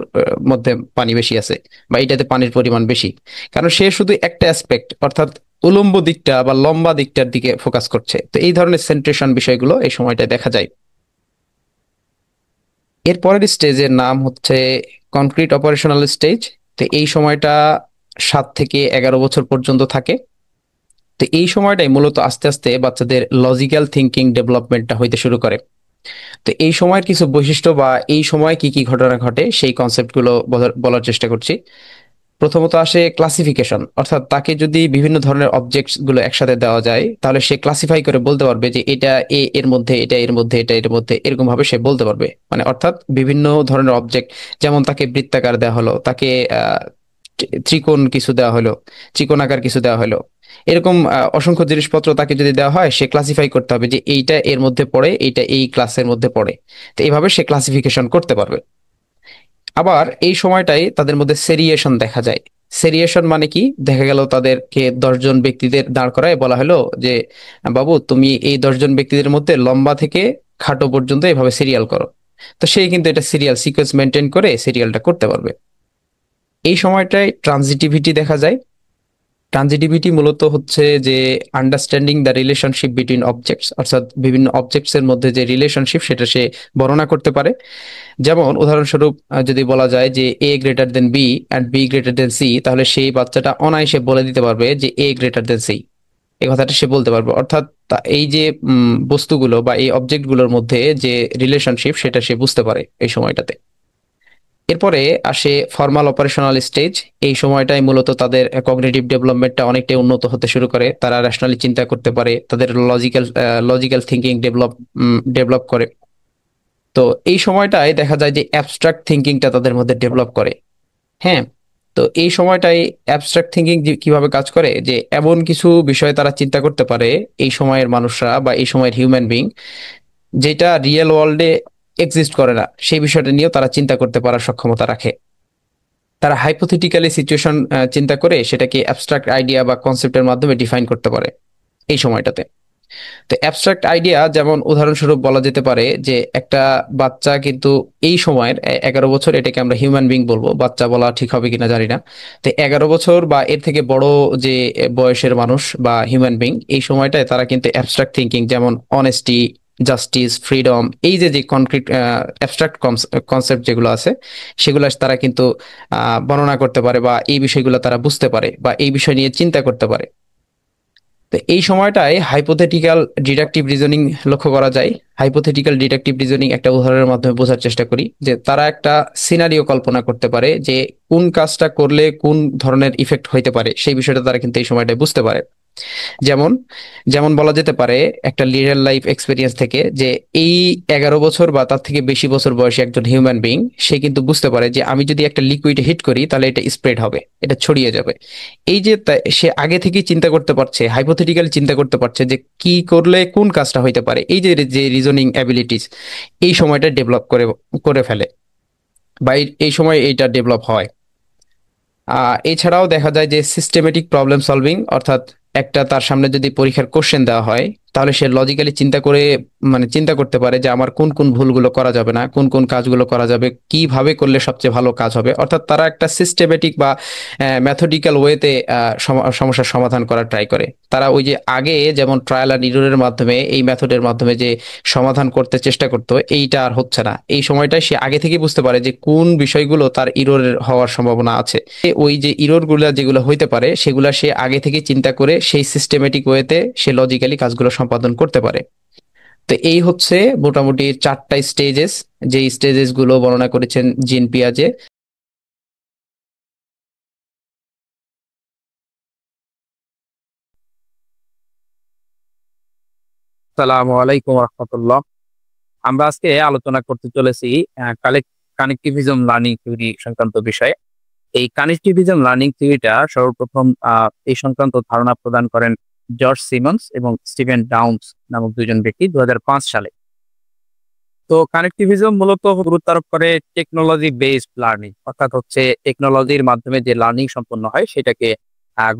মধ্যে পানি বেশি আছে বা এটাতে পানির পরিমাণ বেশি। কারণ সে শুধু একটা অ্যাসপেক্ট, অর্থাৎ উলম্ব দিকটা বা লম্বা দিকটার দিকে ফোকাস করছে। তো এই ধরনের সেন্ট্রেশন বিষয়গুলো এই সময়টা দেখা যায়। এর পরের স্টেজের নাম হচ্ছে কনক্রিট অপারেশনাল স্টেজ। তো এই সময়টা 7 থেকে 11 বছর পর্যন্ত থাকে। তো এই সময়টাই মূলত আস্তে আস্তে বাচ্চাদের লজিক্যাল থিঙ্কিং ডেভেলপমেন্টটা হইতে শুরু করে। তো এই সময়ের কিছু বৈশিষ্ট্য বা এই সময় কি কি ঘটনা ঘটে সেই কনসেপ্টগুলো বলার চেষ্টা করছি। প্রথমত আসে ক্লাসিফিকেশন, অর্থাৎ তাকে যদি বিভিন্ন ধরনের অবজেক্টস গুলো একসাথে দেওয়া যায় তাহলে সে ক্লাসিফাই করে বলতে পারবে যে এটা এর মধ্যে, এটা এর মধ্যে, এটা এর মধ্যে, এরকম ভাবে সে বলতে পারবে। মানে অর্থাৎ বিভিন্ন ধরনের অবজেক্ট, যেমন তাকে বৃত্তাকার দেওয়া হলো, তাকে ত্রিকোণ কিছু দেওয়া হলো, ত্রিকোণাকার কিছু দেওয়া হলো, এরকম অসংখ্য জিনিসপত্র তাকে যদি দেওয়া হয়, সে ক্লাসিফাই করতে হবে যে এইটা এর মধ্যে পড়ে, এইটা এই ক্লাসের মধ্যে পড়ে। তো এইভাবে সে ক্লাসিফিকেশন করতে পারবে। আবার এই সময়টাই তাদের মধ্যে সেরিয়েশন দেখা যায়। সেরিয়েশন মানে কি, দেখা গেল তাদেরকে 10 জন ব্যক্তিদের দাঁড় করায় বলা হলো যে বাবু তুমি এই 10 জন ব্যক্তিদের মধ্যে লম্বা থেকে খাটো পর্যন্ত এভাবে সিরিয়াল করো। তো সে কিন্তু এটা সিরিয়াল সিকোয়েন্স মেনটেন করে সিরিয়ালটা করতে পারবে। এই সময়টায় ট্রানজিটিভিটি দেখা যায়। ট্রানজিটিভিটি মূলত হচ্ছে যে understanding the relationship between objects, অর্থাৎ বিভিন্ন অবজেক্টস এর মধ্যে যে রিলেশনশিপ সেটা সে বর্ণনা করতে পারে। যেমন উদাহরণস্বরূপ যদি বলা যায় যে A greater than B and B greater than C, তাহলে সেই বাচ্চাটা অনায়াসে বলে দিতে পারবে যে এ গ্রেটার দেন সি, এই কথাটা সে বলতে পারবে। অর্থাৎ এই যে বস্তুগুলো বা এই অবজেক্টগুলোর মধ্যে যে রিলেশনশিপ সেটা সে বুঝতে পারে এই সময়টাতে। এরপরে আসে ফর্মাল অপারেশনাল স্টেজ। এই সময়টাই মূলত তাদের কগনিটিভ ডেভেলপমেন্টটা অনেকটাই উন্নত হতে শুরু করে, তারা রেশনালি চিন্তা করতে পারে, তাদের লজিক্যাল থিঙ্কিং ডেভেলপ করে। তো এই সময়টায় দেখা যায় যে অ্যাবস্ট্রাক্ট থিঙ্কিংটা তাদের মধ্যে ডেভেলপ করে। হ্যাঁ, তো এই সময়টাই অ্যাবস্ট্রাক্ট থিঙ্কিং কিভাবে কাজ করে, যে এমন কিছু বিষয় তারা চিন্তা করতে পারে এই সময়ের মানুষরা বা এই সময়ের হিউম্যান বিং, যেটা রিয়েল ওয়ার্ল্ডে এক্সিস্ট করে না, সেই বিষয়টা নিয়েও তারা চিন্তা করতে পারার সক্ষমতা রাখে। তারা হাইপোথেটিক্যালি সিচুয়েশন চিন্তা করে সেটাকে অ্যাবস্ট্রাক্ট আইডিয়া বা কনসেপ্টের মাধ্যমে ডিফাইন করতে পারে এই সময়টাতে। তো অ্যাবস্ট্রাক্ট আইডিয়া যেমন উদাহরণস্বরূপ বলা যেতে পারে যে একটা বাচ্চা কিন্তু এই সময়ের 11 বছর, এটাকে আমরা হিউম্যান বিং বলবো, বাচ্চা বলা ঠিক হবে কিনা জানি না। তো 11 বছর বা এর থেকে বড় যে বয়সের মানুষ বা হিউম্যান বিং, এই সময়টায় তারা কিন্তু অ্যাবস্ট্রাক্ট থিঙ্কিং যেমন অনেস্টি, জাস্টিস, ফ্রিডম, এই যে যে কনক্রিট অ্যাবস্ট্রাক্ট কনসেপ্ট যেগুলো আছে সেগুলো তারা কিন্তু বর্ণনা করতে পারে, বা এই বিষয়গুলো তারা বুঝতে পারে, বা এই বিষয় নিয়ে চিন্তা করতে পারে। তো এই সময়টায় হাইপোথেটিক্যাল ডিডাকটিভ রিজনিং লক্ষ্য করা যায়। হাইপোথেটিক্যাল ডিডাকটিভ রিজনিং একটা উদাহরণের মাধ্যমে বোঝার চেষ্টা করি, যে তারা একটা সিনারিও কল্পনা করতে পারে যে কোন কাজটা করলে কোন ধরনের ইফেক্ট হইতে পারে, সেই বিষয়টা তারা কিন্তু এই সময়টায় বুঝতে পারে। যেমন যেমন বলা যেতে পারে একটা রিয়েল লাইফ এক্সপিরিয়েন্স থেকে, যে এই 11 বছর বা তার থেকে বেশি বছর বয়সী একজন হিউম্যান বিং, সে কিন্তু বুঝতে পারে যে আমি যদি একটা লিকুইড হিট করি তাহলে এটা স্প্রেড হবে, এটা ছড়িয়ে যাবে। এই যে সে আগে থেকেই চিন্তা করতে পারছে, হাইপোথেটিক্যালি চিন্তা করতে পারছে যে কি করলে কোন কাজটা হইতে পারে, এই যে যে রিজনিং অ্যাবিলিটিস এই সময়টা ডেভেলপ করে করে ফেলে, বা এই সময় এইটা ডেভেলপ হয়। এছাড়াও দেখা যায় যে সিস্টেমেটিক প্রবলেম সলভিং, অর্থাৎ একটা তার সামনে যদি পরীক্ষার কোশ্চেন দেওয়া হয়, তাহলে সে লজিক্যালি চিন্তা করে চিন্তা করতে পারে যে আমার কোন কোন ভুলগুলো করা যাবে না, কোন কোন কাজগুলো করা যাবে, কিভাবে করলে সবচেয়ে ভালো কাজ হবে। অর্থাৎ তারা একটা সিস্টেমেটিক বা ম্যাথডিক্যাল ওয়েতে সমস্যার সমাধান করার ট্রাই করে। তারা ওই যে আগে যেমন ট্রায়াল অ্যান্ড এররের মাধ্যমে, এই মেথডের মাধ্যমে যে সমাধান করতে চেষ্টা করতো, এইটা আর হচ্ছে না। এই সময়টায় সে আগে থেকে বুঝতে পারে যে কোন বিষয়গুলো তার ইরর হওয়ার সম্ভাবনা আছে। ওই যে ইরর গুলা যেগুলো হইতে পারে সেগুলা সে আগে থেকে চিন্তা করে সেই সিস্টেমেটিক ওয়েতে সে লজিক্যালি কাজগুলো সম্পাদন করতে পারে। তো এই হচ্ছে মোটামুটি 4টা স্টেজেস, যে স্টেজেস গুলো বর্ণনা করেছেন জিন পিয়াজে। আসসালামু আলাইকুম রহমতুল্লাহ। আমরা আজকে আলোচনা করতে চলেছি কানেক্টিভিজম লার্নিং থিওরি সংক্রান্ত বিষয়ে। এই কানেক্টিভিজম লার্নিং থিওরিটা সর্বপ্রথম এই সংক্রান্ত ধারণা প্রদান করেন জর্জ সিমন্স এবং স্টিভেন ডাউন্স নামক দুজন ব্যক্তি 2005 সালে। তো কানেক্টিভিজম মূলত গুরুত্ব আরোপ করে টেকনোলজি বেসড লার্নিং, অর্থাৎ হচ্ছে টেকনোলজির মাধ্যমে যে লার্নিং সম্পন্ন হয় সেটাকে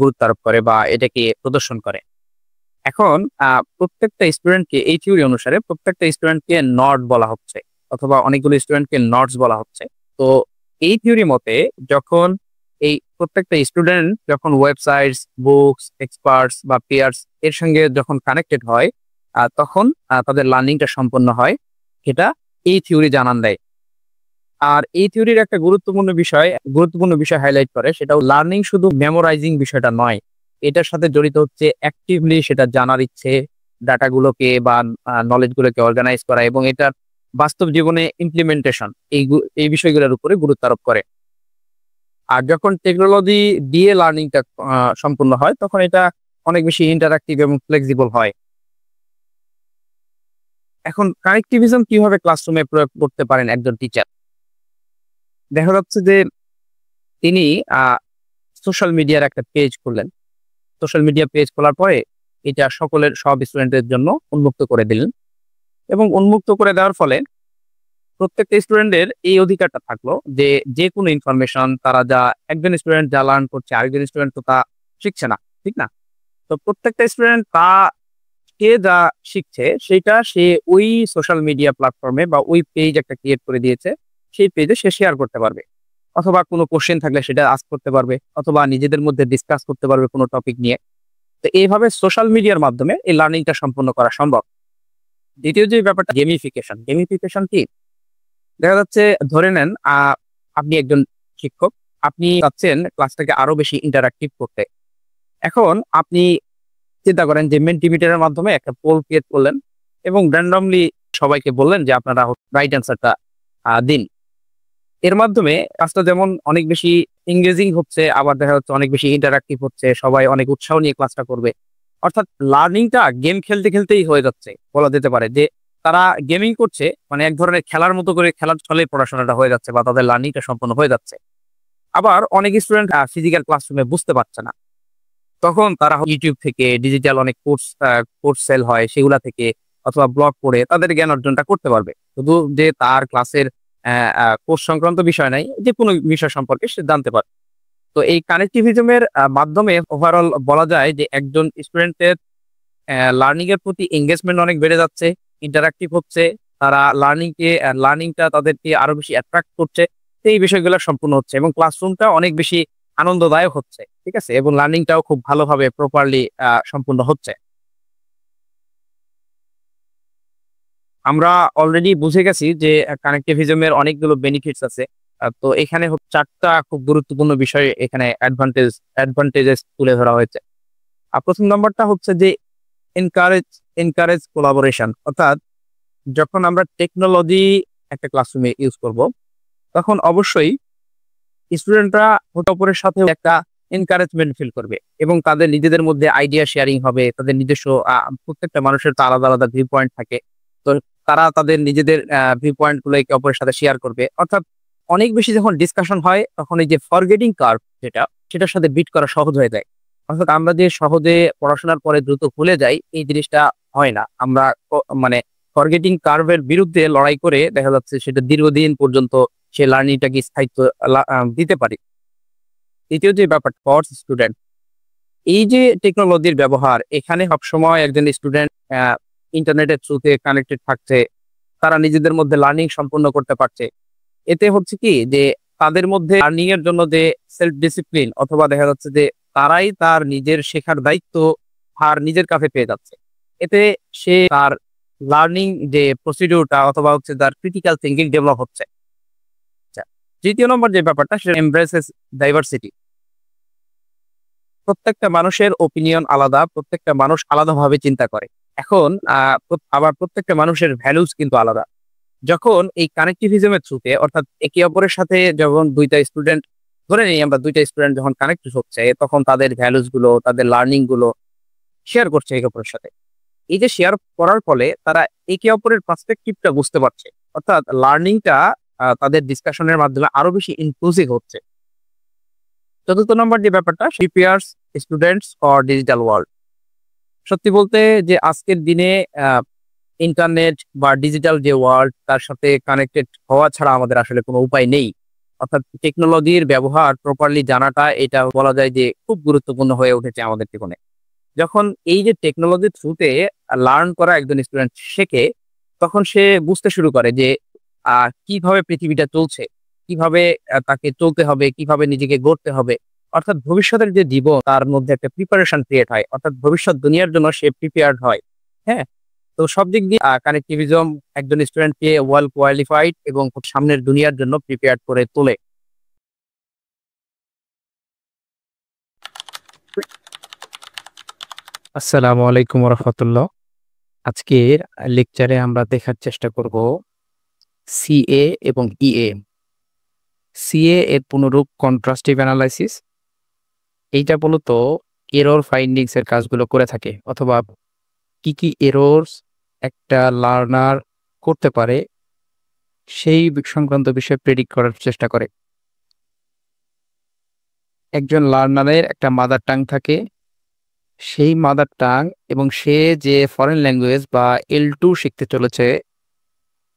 গুরুত্ব আরোপ করে বা এটাকে প্রদর্শন করে। এখন প্রত্যেকটা স্টুডেন্টকে, এই থিওরি অনুসারে প্রত্যেকটা স্টুডেন্টকে নট বলা হচ্ছে, অথবা অনেকগুলো স্টুডেন্টকে নটস বলা হচ্ছে। তো এই থিওরি মতে যখন এই প্রত্যেকটা স্টুডেন্ট যখন ওয়েবসাইটস, বুকস, এক্সপার্টস বা পিয়ার্স এর সঙ্গে যখন কানেক্টেড হয়, তখন তাদের লার্নিংটা সম্পন্ন হয়, এটা এই থিওরি জানান দেয়। আর এই থিওরির একটা গুরুত্বপূর্ণ বিষয় হাইলাইট করে, সেটাও লার্নিং শুধু মেমোরাইজিং বিষয়টা নয়, এটার সাথে জড়িত হচ্ছে অ্যাক্টিভলি সেটা জানার ইচ্ছে, ডাটাগুলোকে বা নলেজ গুলোকে অর্গানাইজ করা এবং এটার বাস্তব জীবনে ইমপ্লিমেন্টেশন, এই বিষয়গুলোর উপরে গুরুত্ব আরোপ করে। আর যখন টেকনোলজি দিয়ে লার্নিংটা সম্পূর্ণ হয়, তখন এটা অনেক বেশি ইন্টারাক্টিভ এবং ফ্লেক্সিবল হয়। এখন কানেক্টিভিজম কিভাবে ক্লাসরুমে প্রয়োগ করতে পারেন একজন টিচার? দেখা যাচ্ছে যে তিনি সোশ্যাল মিডিয়ার একটা পেজ খুললেন। সোশ্যাল মিডিয়া পেজ খোলার পরে এটা সব স্টুডেন্টদের জন্য উন্মুক্ত করে দিলেন, এবং উন্মুক্ত করে দেওয়ার ফলে প্রত্যেকটা স্টুডেন্টের এই অধিকারটা থাকলো যে যে কোনো ইনফরমেশন তারা একজন স্টুডেন্ট যা লার্ন করছে আরেকজন স্টুডেন্ট তো তা শিখছে না, ঠিক না? তো প্রত্যেকটা স্টুডেন্ট কে যা শিখছে সেটা সে ওই সোশ্যাল মিডিয়া প্ল্যাটফর্মে বা ওই পেজ একটা ক্রিয়েট করে দিয়েছে, সেই পেজে সে শেয়ার করতে পারবে। অথবা কোনো কোশ্চেন থাকলে সেটা আস্ক করতে পারবে, অথবা নিজেদের মধ্যে ডিসকাস করতে পারবে কোনো টপিক নিয়ে। তো এইভাবে সোশ্যাল মিডিয়ার মাধ্যমে এই লার্নিংটা সম্পন্ন করা সম্ভব। দ্বিতীয় যে ব্যাপারটা, গেমিফিকেশন। গেমিফিকেশন কি? দেখা যাচ্ছে, ধরে নেন আপনি একজন শিক্ষক, আপনি চাচ্ছেন ক্লাসটাকে আরো বেশি ইন্টারাক্টিভ করতে। এখন আপনি চিন্তা করেন যে মেন্টিমিটারের মাধ্যমে একটা পোল ক্রিয়েট করলেন এবং র্যান্ডমলি সবাইকে বললেন যে আপনারা রাইট অ্যান্সারটা দিন। এর মাধ্যমে কাজটা যেমন অনেক বেশি এঙ্গেজিং হচ্ছে, আবার দেখা যাচ্ছে অনেক বেশি ইন্টারাক্টিভ হচ্ছে, সবাই অনেক উৎসাহ নিয়ে ক্লাসটা করবে। অর্থাৎ লার্নিংটা গেম খেলতে খেলতেই হয়ে যাচ্ছে বলা যেতে পারে, যে তারা গেমিং করছে, মানে এক ধরনের খেলার মতো করে খেলার ছলে পড়াশোনাটা হয়ে যাচ্ছে বা তাদের লার্নিংটা সম্পন্ন হয়ে যাচ্ছে। আবার অনেক স্টুডেন্ট ফিজিক্যাল ক্লাসরুমে বুঝতে পারছে না, তখন তারা ইউটিউব থেকে ডিজিটাল অনেক কোর্স সেল হয় সেগুলা থেকে, অথবা ব্লগ পড়ে তাদের জ্ঞান অর্জনটা করতে পারবে। শুধু যে তার ক্লাসের কোর্স সংক্রান্ত বিষয় নাই, যে কোনো বিষয় সম্পর্কে সে জানতে পারে। তো এই কানেক্টিভিজমের মাধ্যমে ওভারঅল বলা যায় যে একজন স্টুডেন্টের লার্নিং এর প্রতি এঙ্গেজমেন্ট অনেক বেড়ে যাচ্ছে, ইন্টারাক্টিভ হচ্ছে, তারা লার্নিংটা তাদেরকে আরো বেশি অ্যাট্রাক্ট করছে। তো এই বিষয়গুলো সম্পূর্ণ হচ্ছে এবং ক্লাসরুমটা অনেক বেশি আনন্দদায়ক হচ্ছে, ঠিক আছে, এবং লার্নিংটাও খুব ভালোভাবে প্রপারলি সম্পূর্ণ হচ্ছে। আমরা অলরেডি বুঝে গেছি যে কানেক্টিভিজমের অনেকগুলো বেনিফিটস আছে। তো এখানে চারটা খুব গুরুত্বপূর্ণ বিষয় এখানে অ্যাডভান্টেজেস তুলে ধরা হয়েছে। আর প্রথম নম্বরটা হচ্ছে যে এনকারেজ এনকারেজ কোলাবোরেশন। অর্থাৎ যখন আমরা টেকনোলজি একটা ক্লাসরুমে ইউজ করব, তখন অবশ্যই স্টুডেন্টরা অপরের সাথে একটা এনকারেজমেন্ট ফিল করবে এবং তাদের নিজেদের মধ্যে আইডিয়া শেয়ারিং হবে। তাদের নিজস্ব প্রত্যেকটা মানুষের তো আলাদা আলাদা ভিউ পয়েন্ট থাকে, তো তারা তাদের নিজেদের ভিউ পয়েন্ট গুলো একে অপরের সাথে শেয়ার করবে। অর্থাৎ অনেক বেশি যখন ডিসকাশন হয়, তখন এই যে ফরগেটিং কার্ভ সেটার সাথে বিট করা সহজ হয়ে যায়। অর্থাৎ আমরা যে সহজে পড়াশোনার পরে দ্রুত ভুলে যাই, এই জিনিসটা হয় না। আমরা মানে ফরগেটিং কার্ভের বিরুদ্ধে লড়াই করে দেখা যাচ্ছে সেটা দীর্ঘদিন পর্যন্ত সে লার্নিংটাকে স্থায়িত্ব দিতে পারি। দ্বিতীয় যে ব্যাপার, ফর স্টুডেন্ট, এই যে টেকনোলজির ব্যবহার, এখানে সবসময় একজন স্টুডেন্ট ইন্টারনেটের থ্রুতে কানেক্টেড থাকছে, তারা নিজেদের মধ্যে লার্নিং সম্পূর্ণ করতে পারছে। এতে হচ্ছে কি যে তাদের মধ্যে লার্নিং এর জন্য যে সেলফ ডিসিপ্লিন, অথবা দেখা যাচ্ছে যে তারাই তার নিজের শেখার দায়িত্ব আর নিজের কাছে পেয়ে যাচ্ছে। এতে সে তার লার্নিং যে প্রসিডিউরটা, অথবা হচ্ছে তার ক্রিটিক্যাল থিঙ্কিং ডেভেলপ হচ্ছে। আচ্ছা, তৃতীয় নম্বর যে ব্যাপারটা, সেটা এমব্রেসেস ডাইভার্সিটি। প্রত্যেকটা মানুষের ওপিনিয়ন আলাদা, প্রত্যেকটা মানুষ আলাদাভাবে চিন্তা করে। এখন আবার প্রত্যেকটা মানুষের ভ্যালুস কিন্তু আলাদা। যখন এই কানেক্টিভিজমের থ্রুতে, অর্থাৎ একে অপরের সাথে যখন দুইটা স্টুডেন্ট, ধরে নিই আমরা দুইটা স্টুডেন্ট যখন কানেক্ট হচ্ছে, তখন তাদের ভ্যালুস গুলো, তাদের লার্নিং গুলো শেয়ার করছে একে অপরের সাথে। এই যে শেয়ার করার ফলে তারা একে অপরের পার্সপেক্টিভটা বুঝতে পারছে, অর্থাৎ লার্নিংটা তাদের ডিসকাশনের মাধ্যমে আরো বেশি ইনক্লুসিভ হচ্ছে। চতুর্থ নম্বর যে ব্যাপারটা, prepares students for digital world. সত্যি বলতে যে আজকের দিনে ইন্টারনেট বা ডিজিটাল যে ওয়ার্ল্ড, তার সাথে কানেক্টেড হওয়া ছাড়া আমাদের আসলে কোনো উপায় নেই। অর্থাৎ টেকনোলজির ব্যবহার প্রপারলি জানাটা, এটা বলা যায় যে খুব গুরুত্বপূর্ণ হয়ে উঠেছে আমাদের জীবনে। যখন এই যে টেকনোলজির থ্রুতে লার্ন করা একজন স্টুডেন্ট শেখে, তখন সে বুঝতে শুরু করে যে কিভাবে পৃথিবীটা চলছে, কিভাবে তাকে চলতে হবে, কিভাবে নিজেকে গড়তে হবে। অর্থাৎ ভবিষ্যতের যে জীবন, তার মধ্যে একটা প্রিপারেশন ক্রিয়েট হয়, অর্থাৎ ভবিষ্যৎ দুনিয়ার জন্য সে প্রিপেয়ার্ড হয়। হ্যাঁ, তো সব দিক দিয়ে কানেক্টিভিজম একজন স্টুডেন্টকে ওয়েল কোয়ালিফাইড এবং সামনের দুনিয়ার জন্য প্রিপেয়ার্ড করে তোলে। আসসালামু আলাইকুম রহমতুল্লাহ। আজকের লেকচারে আমরা দেখার চেষ্টা করব সিএ এবং ইএ। সিএ এর পুনরূপ কন্ট্রাস্টিভ অ্যানালাইসিস। এইটা মূলত এরর ফাইন্ডিংস এর কাজগুলো করে থাকে, অথবা কি কি এরর্স একটা লার্নার করতে পারে সেই সংক্রান্ত বিষয়ে প্রেডিক্ট করার চেষ্টা করে। একজন লার্নারের একটা মাদার টাং থাকে, সেই মাদার টাং এবং সে যে ফরেন ল্যাঙ্গুয়েজ বা L2 শিখতে চলেছে,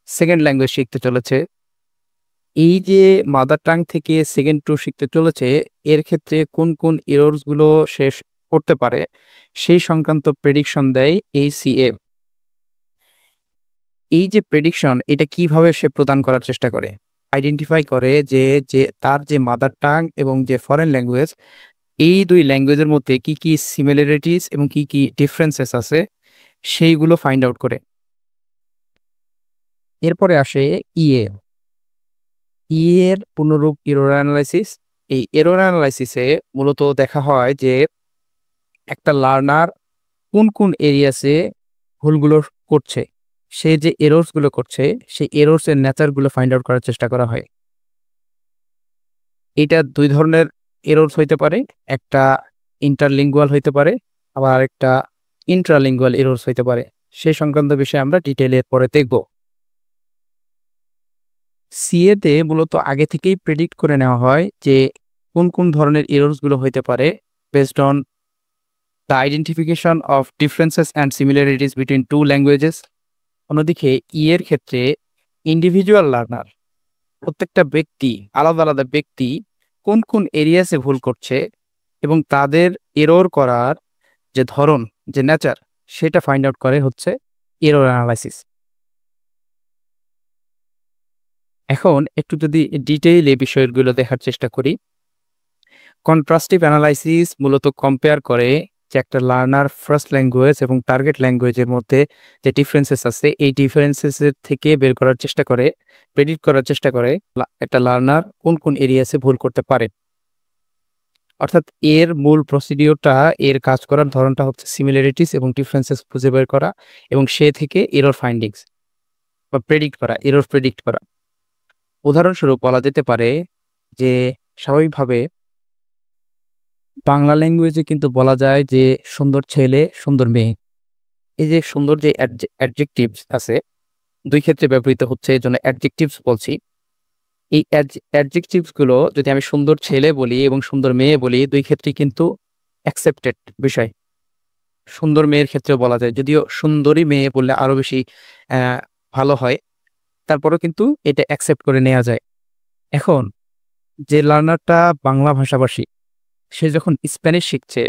সেকেন্ড ল্যাঙ্গুয়েজ শিখতে চলেছে, এই যে মাদার টাং থেকে সেকেন্ড টু শিখতে চলেছে, এর ক্ষেত্রে কোন কোন এরর্স গুলো সে করতে পারে সেই সংক্রান্ত প্রেডিকশন দেয় এই সিএ। এই যে প্রেডিকশন, এটা কিভাবে সে প্রদান করার চেষ্টা করে? আইডেন্টিফাই করে যে যে তার যে মাদার টাং এবং যে ফরেন ল্যাঙ্গুয়েজ, এই দুই ল্যাঙ্গুয়েজের মধ্যে কি কি সিমিলারিটিস এবং কি কি ডিফারেন্সেস আছে সেইগুলো ফাইন্ড আউট করে। এরপরে আসে ইএ। এর পুনরূপ এরর অ্যানালাইসিস। এই এরর অ্যানালাইসিসে মূলত দেখা হয় যে একটা লার্নার কোন কোন এরিয়াসে ভুলগুলো করছে, সে যে এরর্স গুলো করছে সেই এরর্স এর নেচার গুলো ফাইন্ড আউট করার চেষ্টা করা হয়। এটা দুই ধরনের এরর্স হইতে পারে, একটা ইন্টারলিঙ্গুয়াল হইতে পারে, আবার একটা ইন্ট্রালিঙ্গুয়াল এরর্স হইতে পারে। সেই সংক্রান্ত বিষয়ে আমরা ডিটেইলে পরে দেখব। সিএ তে মূলত আগে থেকেই প্রেডিক্ট করে নেওয়া হয় যে কোন কোন ধরনের এরর্স গুলো হইতে পারে based on the identification of differences and similarities between two languages. অন্যদিকে ই এর ক্ষেত্রে ইন্ডিভিজুয়াল লার্নার, প্রত্যেকটা ব্যক্তি, আলাদা আলাদা ব্যক্তি কোন কোন এরিয়াসে ভুল করছে এবং তাদের এরর করার যে ধরন, যে নেচার, সেটা ফাইন্ড আউট করে হচ্ছে এরর অ্যানালাইসিস। এখন একটু যদি ডিটেইল এই বিষয়গুলো দেখার চেষ্টা করি। কন্ট্রাস্টিভ অ্যানালাইসিস মূলত কম্পেয়ার করে যে একটা লার্নার ফার্স্ট ল্যাঙ্গুয়েজ এবং টার্গেট ল্যাঙ্গুয়েজের মধ্যে যে ডিফারেন্সেস আছে এই ডিফারেন্সেসের থেকে বের করার চেষ্টা করে, প্রেডিক্ট করার চেষ্টা করে একটা লার্নার কোন কোন এরিয়াসে ভুল করতে পারে। অর্থাৎ এর মূল প্রসিডিওরটা, এর কাজ করার ধরনটা হচ্ছে সিমিলারিটিস এবং ডিফারেন্সেস খুঁজে বের করা এবং সে থেকে এরর ফাইন্ডিংস বা প্রেডিক্ট করা, এরর প্রেডিক্ট করা। উদাহরণস্বরূপ বলা যেতে পারে যে স্বাভাবিকভাবে বাংলা ল্যাঙ্গুয়েজে কিন্তু বলা যায় যে সুন্দর ছেলে, সুন্দর মেয়ে। এই যে সুন্দর যে অ্যাডজেক্টিভস আছে, দুই ক্ষেত্রে ব্যবহৃত হচ্ছে, এই জন্য অ্যাডজেক্টিভস বলছি। এই অ্যাডজেক্টিভস গুলো যদি আমি সুন্দর ছেলে বলি এবং সুন্দর মেয়ে বলি, দুই ক্ষেত্রেই কিন্তু অ্যাকসেপ্টেড বিষয়। সুন্দর মেয়ের ক্ষেত্রেও বলা যায়, যদিও সুন্দরী মেয়ে বললে আরো বেশি ভালো হয়, তারপরেও কিন্তু এটা অ্যাকসেপ্ট করে নেওয়া যায়। এখন যে লার্নারটা বাংলা ভাষাভাষী, সে যখন স্প্যানিশ শিখছে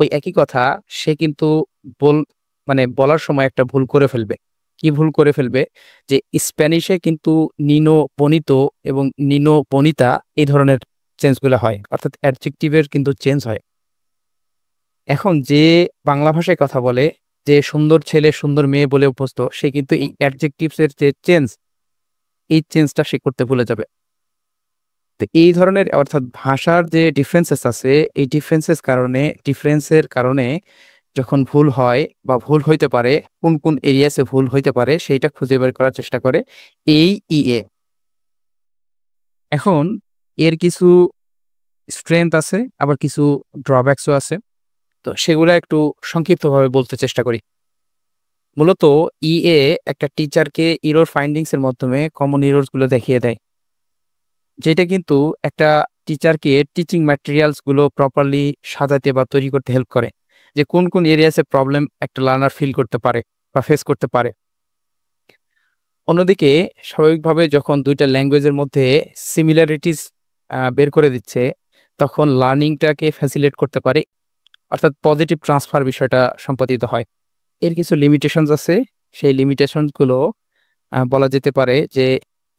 ওই একই কথা সে কিন্তু বল মানে বলার সময় একটা ভুল করে ফেলবে। কি ভুল করে ফেলবে? যে স্প্যানিশে কিন্তু নিনো বনিত এবং নিনো বনিতা এই ধরনের চেঞ্জগুলো হয়, অর্থাৎ অ্যাডজেক্টিভের কিন্তু চেঞ্জ হয়। এখন যে বাংলা ভাষায় কথা বলে, যে সুন্দর ছেলে সুন্দর মেয়ে বলে অভ্যস্ত, সে কিন্তু এই অ্যাডজেক্টিভস এর যে চেঞ্জ, এই চেঞ্জটা সে করতে ভুলে যাবে। তো এই ধরনের অর্থাৎ ভাষার যে ডিফারেন্সেস আছে, এই ডিফারেন্সের কারণে যখন ভুল হয় বা ভুল হইতে পারে, কোন কোন এরিয়াসে ভুল হইতে পারে সেইটা খুঁজে বের করার চেষ্টা করে এই ইএ। এখন এর কিছু স্ট্রেংথ আছে, আবার কিছু ড্রব্যাকসও আছে। তো সেগুলো একটু সংক্ষিপ্তভাবে বলতে চেষ্টা করি। মূলত ইএ একটা টিচারকে ইরর ফাইন্ডিংস এর মাধ্যমে কমন ইরর্স গুলো দেখিয়ে দেয়, যেটা কিন্তু একটা টিচারকে টিচিং ম্যাটেরিয়ালস গুলো প্রপারলি সাজাতে বা তৈরি করতে হেল্প করে, যে কোন কোন এরিয়াসে প্রবলেম একটা লার্নার ফিল করতে পারে বা ফেস করতে পারে। অন্যদিকে স্বাভাবিকভাবে যখন দুইটা ল্যাঙ্গুয়েজের মধ্যে সিমিলারিটিস বের করে দিচ্ছে, তখন লার্নিংটাকে ফ্যাসিলিটেট করতে পারে, অর্থাৎ পজিটিভ ট্রান্সফার বিষয়টা সম্পাদিত হয়। এর কিছু লিমিটেশনস আছে, সেই লিমিটেশনগুলো বলা যেতে পারে যে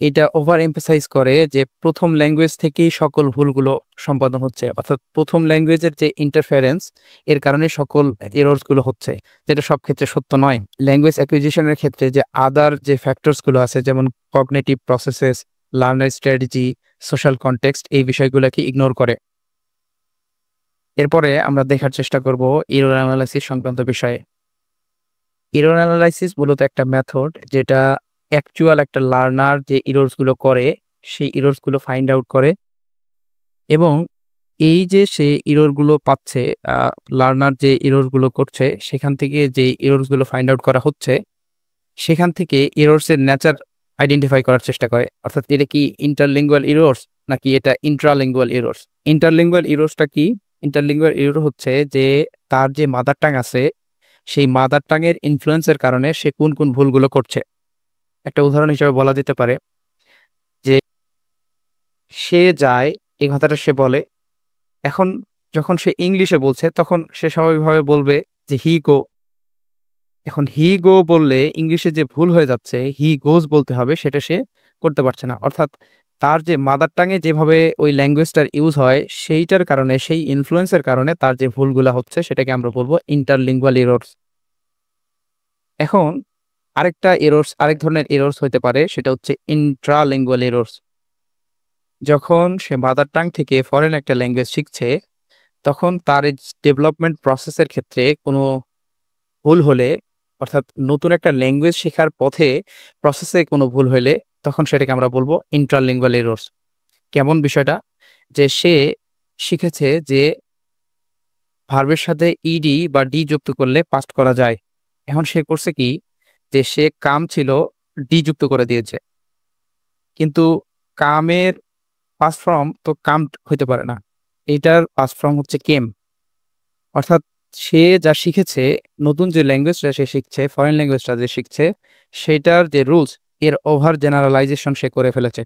এটা ওভার এমফাসাইজ করে যে প্রথম ল্যাঙ্গুয়েজ থেকেই সকল ভুলগুলো সম্পাদন হচ্ছে, অর্থাৎ প্রথম ল্যাঙ্গুয়েজের যে ইন্টারফারেন্স, এর কারণে সকল এরর্স গুলো হচ্ছে, যেটা সব ক্ষেত্রে সত্য নয়। ল্যাঙ্গুয়েজ অ্যাকুইজিশনের ক্ষেত্রে যে আদার যে ফ্যাক্টরস গুলো আছে, যেমন cognitive processes, learner strategy, social context, এই বিষয়গুলোকে ইগনোর করে। এরপরে আমরা দেখার চেষ্টা করব এরর অ্যানালাইসিস সংক্রান্ত বিষয়ে। এরর অ্যানালাইসিস মূলত একটা মেথড যেটা অ্যাকচুয়াল একটা লার্নার যে ইরর্স গুলো করে সেই ইরর্স গুলো ফাইন্ড আউট করে, এবং এই যে সে ইরর গুলো পাচ্ছে, লার্নার যে ইরর গুলো করছে সেখান থেকে যে ইরর্স গুলো ফাইন্ড আউট করা হচ্ছে, সেখান থেকে ইরর্স এর নেচার আইডেন্টিফাই করার চেষ্টা করে। অর্থাৎ এটা কি ইন্টারলিঙ্গুয়াল ইরর্স নাকি এটা ইন্ট্রালিঙ্গুয়াল ইরর্স। ইন্টারলিঙ্গুয়াল ইরর্সটা কি? ইন্টারলিঙ্গুয়াল ইরর হচ্ছে যে তার যে মাদার টাং আছে সেই মাদার টাং এর ইনফ্লুয়েন্সের কারণে সে কোন কোন ভুলগুলো করছে। একটা উদাহরণ হিসেবে বলা যেতে পারে যে সে যায়, এই কথাটা সে বলে, এখন যখন সে ইংলিশে বলছে তখন সে স্বাভাবিকভাবে বলবে যে হি গো। এখন হি গো বললে ইংলিশে যে ভুল হয়ে যাচ্ছে, হি গোজ বলতে হবে, সেটা সে করতে পারছে না। অর্থাৎ তার যে মাদার টাঙে যেভাবে ওই ল্যাঙ্গুয়েজটার ইউজ হয় সেইটার কারণে, সেই ইনফ্লুয়েন্সের কারণে তার যে ভুলগুলা হচ্ছে সেটাকে আমরা বলবো ইন্টারলিঙ্গুয়াল এরর্স। এখন আরেক ধরনের এরর্স হতে পারে, সেটা হচ্ছে ইন্ট্রালিঙ্গুয়াল এরর্স। যখন সে মাদার টাং থেকে ফরেন একটা ল্যাঙ্গুয়েজ শিখছে, তখন তার ডেভেলপমেন্ট প্রসেসের ক্ষেত্রে কোনো ভুল হলে, অর্থাৎ নতুন একটা ল্যাঙ্গুয়েজ শেখার পথে প্রসেসে কোনো ভুল হলে, তখন সেটাকে আমরা বলবো ইন্ট্রালিঙ্গুয়াল এরর্স। কেমন বিষয়টা, যে সে শিখেছে যে ভার্বের সাথে ইডি বা ডি যুক্ত করলে পাস্ট করা যায়। এখন সে করছে কি, যে সে কাম ছিল ডি যুক্ত করে দিয়েছে, কিন্তু কামের পাস্ট ফর্ম তো কাম হইতে পারে না, এটার পাস্ট ফর্ম হচ্ছে কেম। অর্থাৎ সে যা শিখেছে, নতুন যে ল্যাঙ্গুয়েজটা সে শিখছে, ফরেন ল্যাঙ্গুয়েজটা যে শিখছে, সেটার যে রুলস, এর ওভার জেনারেলাইজেশন সে করে ফেলেছে।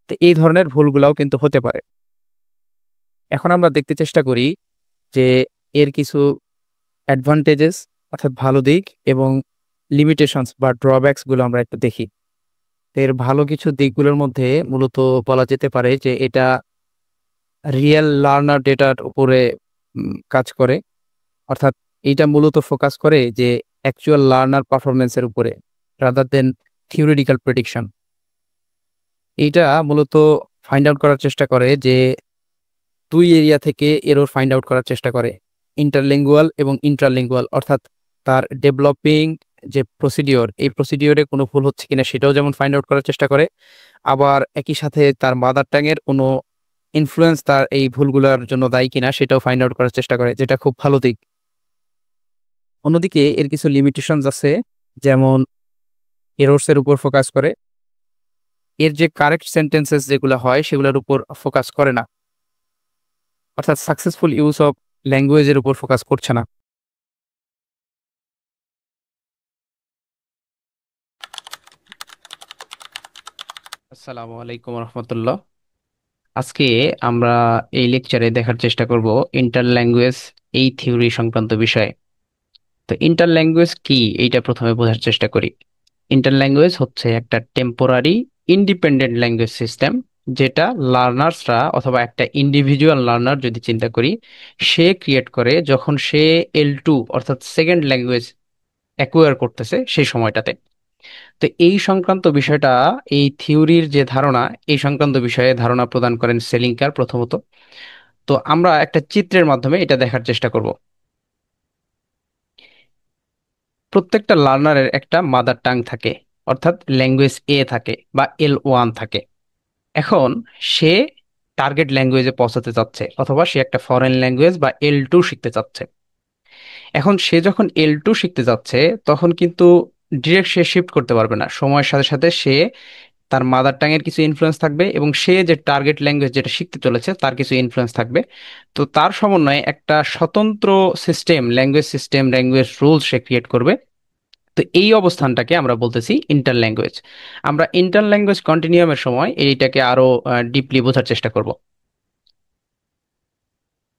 তো এই ধরনের ভুলগুলাও কিন্তু হতে পারে। এখন আমরা দেখতে চেষ্টা করি যে এর কিছু অ্যাডভান্টেজেস, অর্থাৎ ভালো দিক, এবং লিমিটেশনস বা ড্রব্যাকস গুলো আমরা একটু দেখি। তো এর ভালো কিছু দিকগুলোর মধ্যে মূলত বলা যেতে পারে যে এটা রিয়েল লার্নার ডেটার উপরে কাজ করে। অর্থাৎ এইটা মূলত ফোকাস করে যে অ্যাকচুয়াল লার্নার পারফরমেন্সের উপরে, রাদার দেন থিওরিটিক্যাল প্রেডিকশন। এইটা মূলত ফাইন্ড আউট করার চেষ্টা করে যে দুই এরিয়া থেকে এরর ফাইন্ড আউট করার চেষ্টা করে, ইন্টারলিঙ্গুয়াল এবং ইন্ট্রালিঙ্গুয়াল। অর্থাৎ তার ডেভেলপিং যে প্রসিডিওর, এই প্রসিডিওরে কোনো ভুল হচ্ছে কিনা সেটাও যেমন ফাইন্ড আউট করার চেষ্টা করে, আবার একই সাথে তার মাদার টাঙের কোনো ইনফ্লুয়েন্স তার এই ভুলগুলোর জন্য দায়ী কিনা সেটাও ফাইন্ড আউট করার চেষ্টা করে, যেটা খুব ভালো দিক। অন্যদিকে এর কিছু লিমিটেশনস আছে, যেমন এরর্স এর উপর ফোকাস করে, এর যে কারেক্ট সেন্টেন্সেস যেগুলো হয় সেগুলোর উপর ফোকাস করে না, অর্থাৎ সাকসেসফুল ইউজ অফ ল্যাঙ্গুয়েজের উপর ফোকাস করছে না। আসসালামু আলাইকুম রহমতুল্লাহ। আজকে আমরা এই লেকচারে দেখার চেষ্টা করব ইন্টার ল্যাঙ্গুয়েজ এই থিওরি সংক্রান্ত বিষয়ে। তো ইন্টার ল্যাঙ্গুয়েজ কি, এইটা প্রথমে বোঝার চেষ্টা করি। ইন্টার ল্যাঙ্গুয়েজ হচ্ছে একটা টেম্পোরারি ইন্ডিপেন্ডেন্ট ল্যাঙ্গুয়েজ সিস্টেম, যেটা লার্নার্সরা অথবা একটা ইন্ডিভিজুয়াল লার্নার যদি চিন্তা করি, সে ক্রিয়েট করে যখন সে L2 অর্থাৎ সেকেন্ড ল্যাঙ্গুয়েজ অ্যাকুয়ার করতেছে সেই সময়টাতে। তো এই সংক্রান্ত বিষয়টা, এই থিওরির যে ধারণা, এই সংক্রান্ত বিষয়ে ধারণা প্রদান করেন সেলিংকার প্রথমত। তো আমরা একটা চিত্রের মাধ্যমে এটা দেখার চেষ্টা করব। প্রত্যেকটা লার্নারের একটা মাদার টাং থাকে, অর্থাৎ ল্যাঙ্গুয়েজ এ থাকে বা L1 থাকে। এখন সে টার্গেট ল্যাঙ্গুয়েজে পৌঁছাতে চাচ্ছে, অথবা সে একটা ফরেন ল্যাঙ্গুয়েজ বা L2 শিখতে চাচ্ছে। এখন সে যখন L2 শিখতে যাচ্ছে, তখন কিন্তু ডিরেক্ট সে শিফট করতে পারবে না। সময়ের সাথে সাথে সে তার মাদার টাং এর কিছু ইনফ্লুয়েন্স থাকবে, এবং সে যে টার্গেট ল্যাঙ্গুয়েজ যেটা শিখতে চলেছে তার কিছু ইনফ্লুয়েন্স থাকবে। তো তার সমন্বয়ে একটা স্বতন্ত্র সিস্টেম, ল্যাঙ্গুয়েজ রুলস সে ক্রিয়েট করবে। তো এই অবস্থানটাকে আমরা বলতেছি ইন্টার ল্যাঙ্গুয়েজ। আমরা ইন্টার ল্যাঙ্গুয়েজ কন্টিনিউয়ামের সময় এইটাকে আরো ডিপলি বোঝার চেষ্টা করব।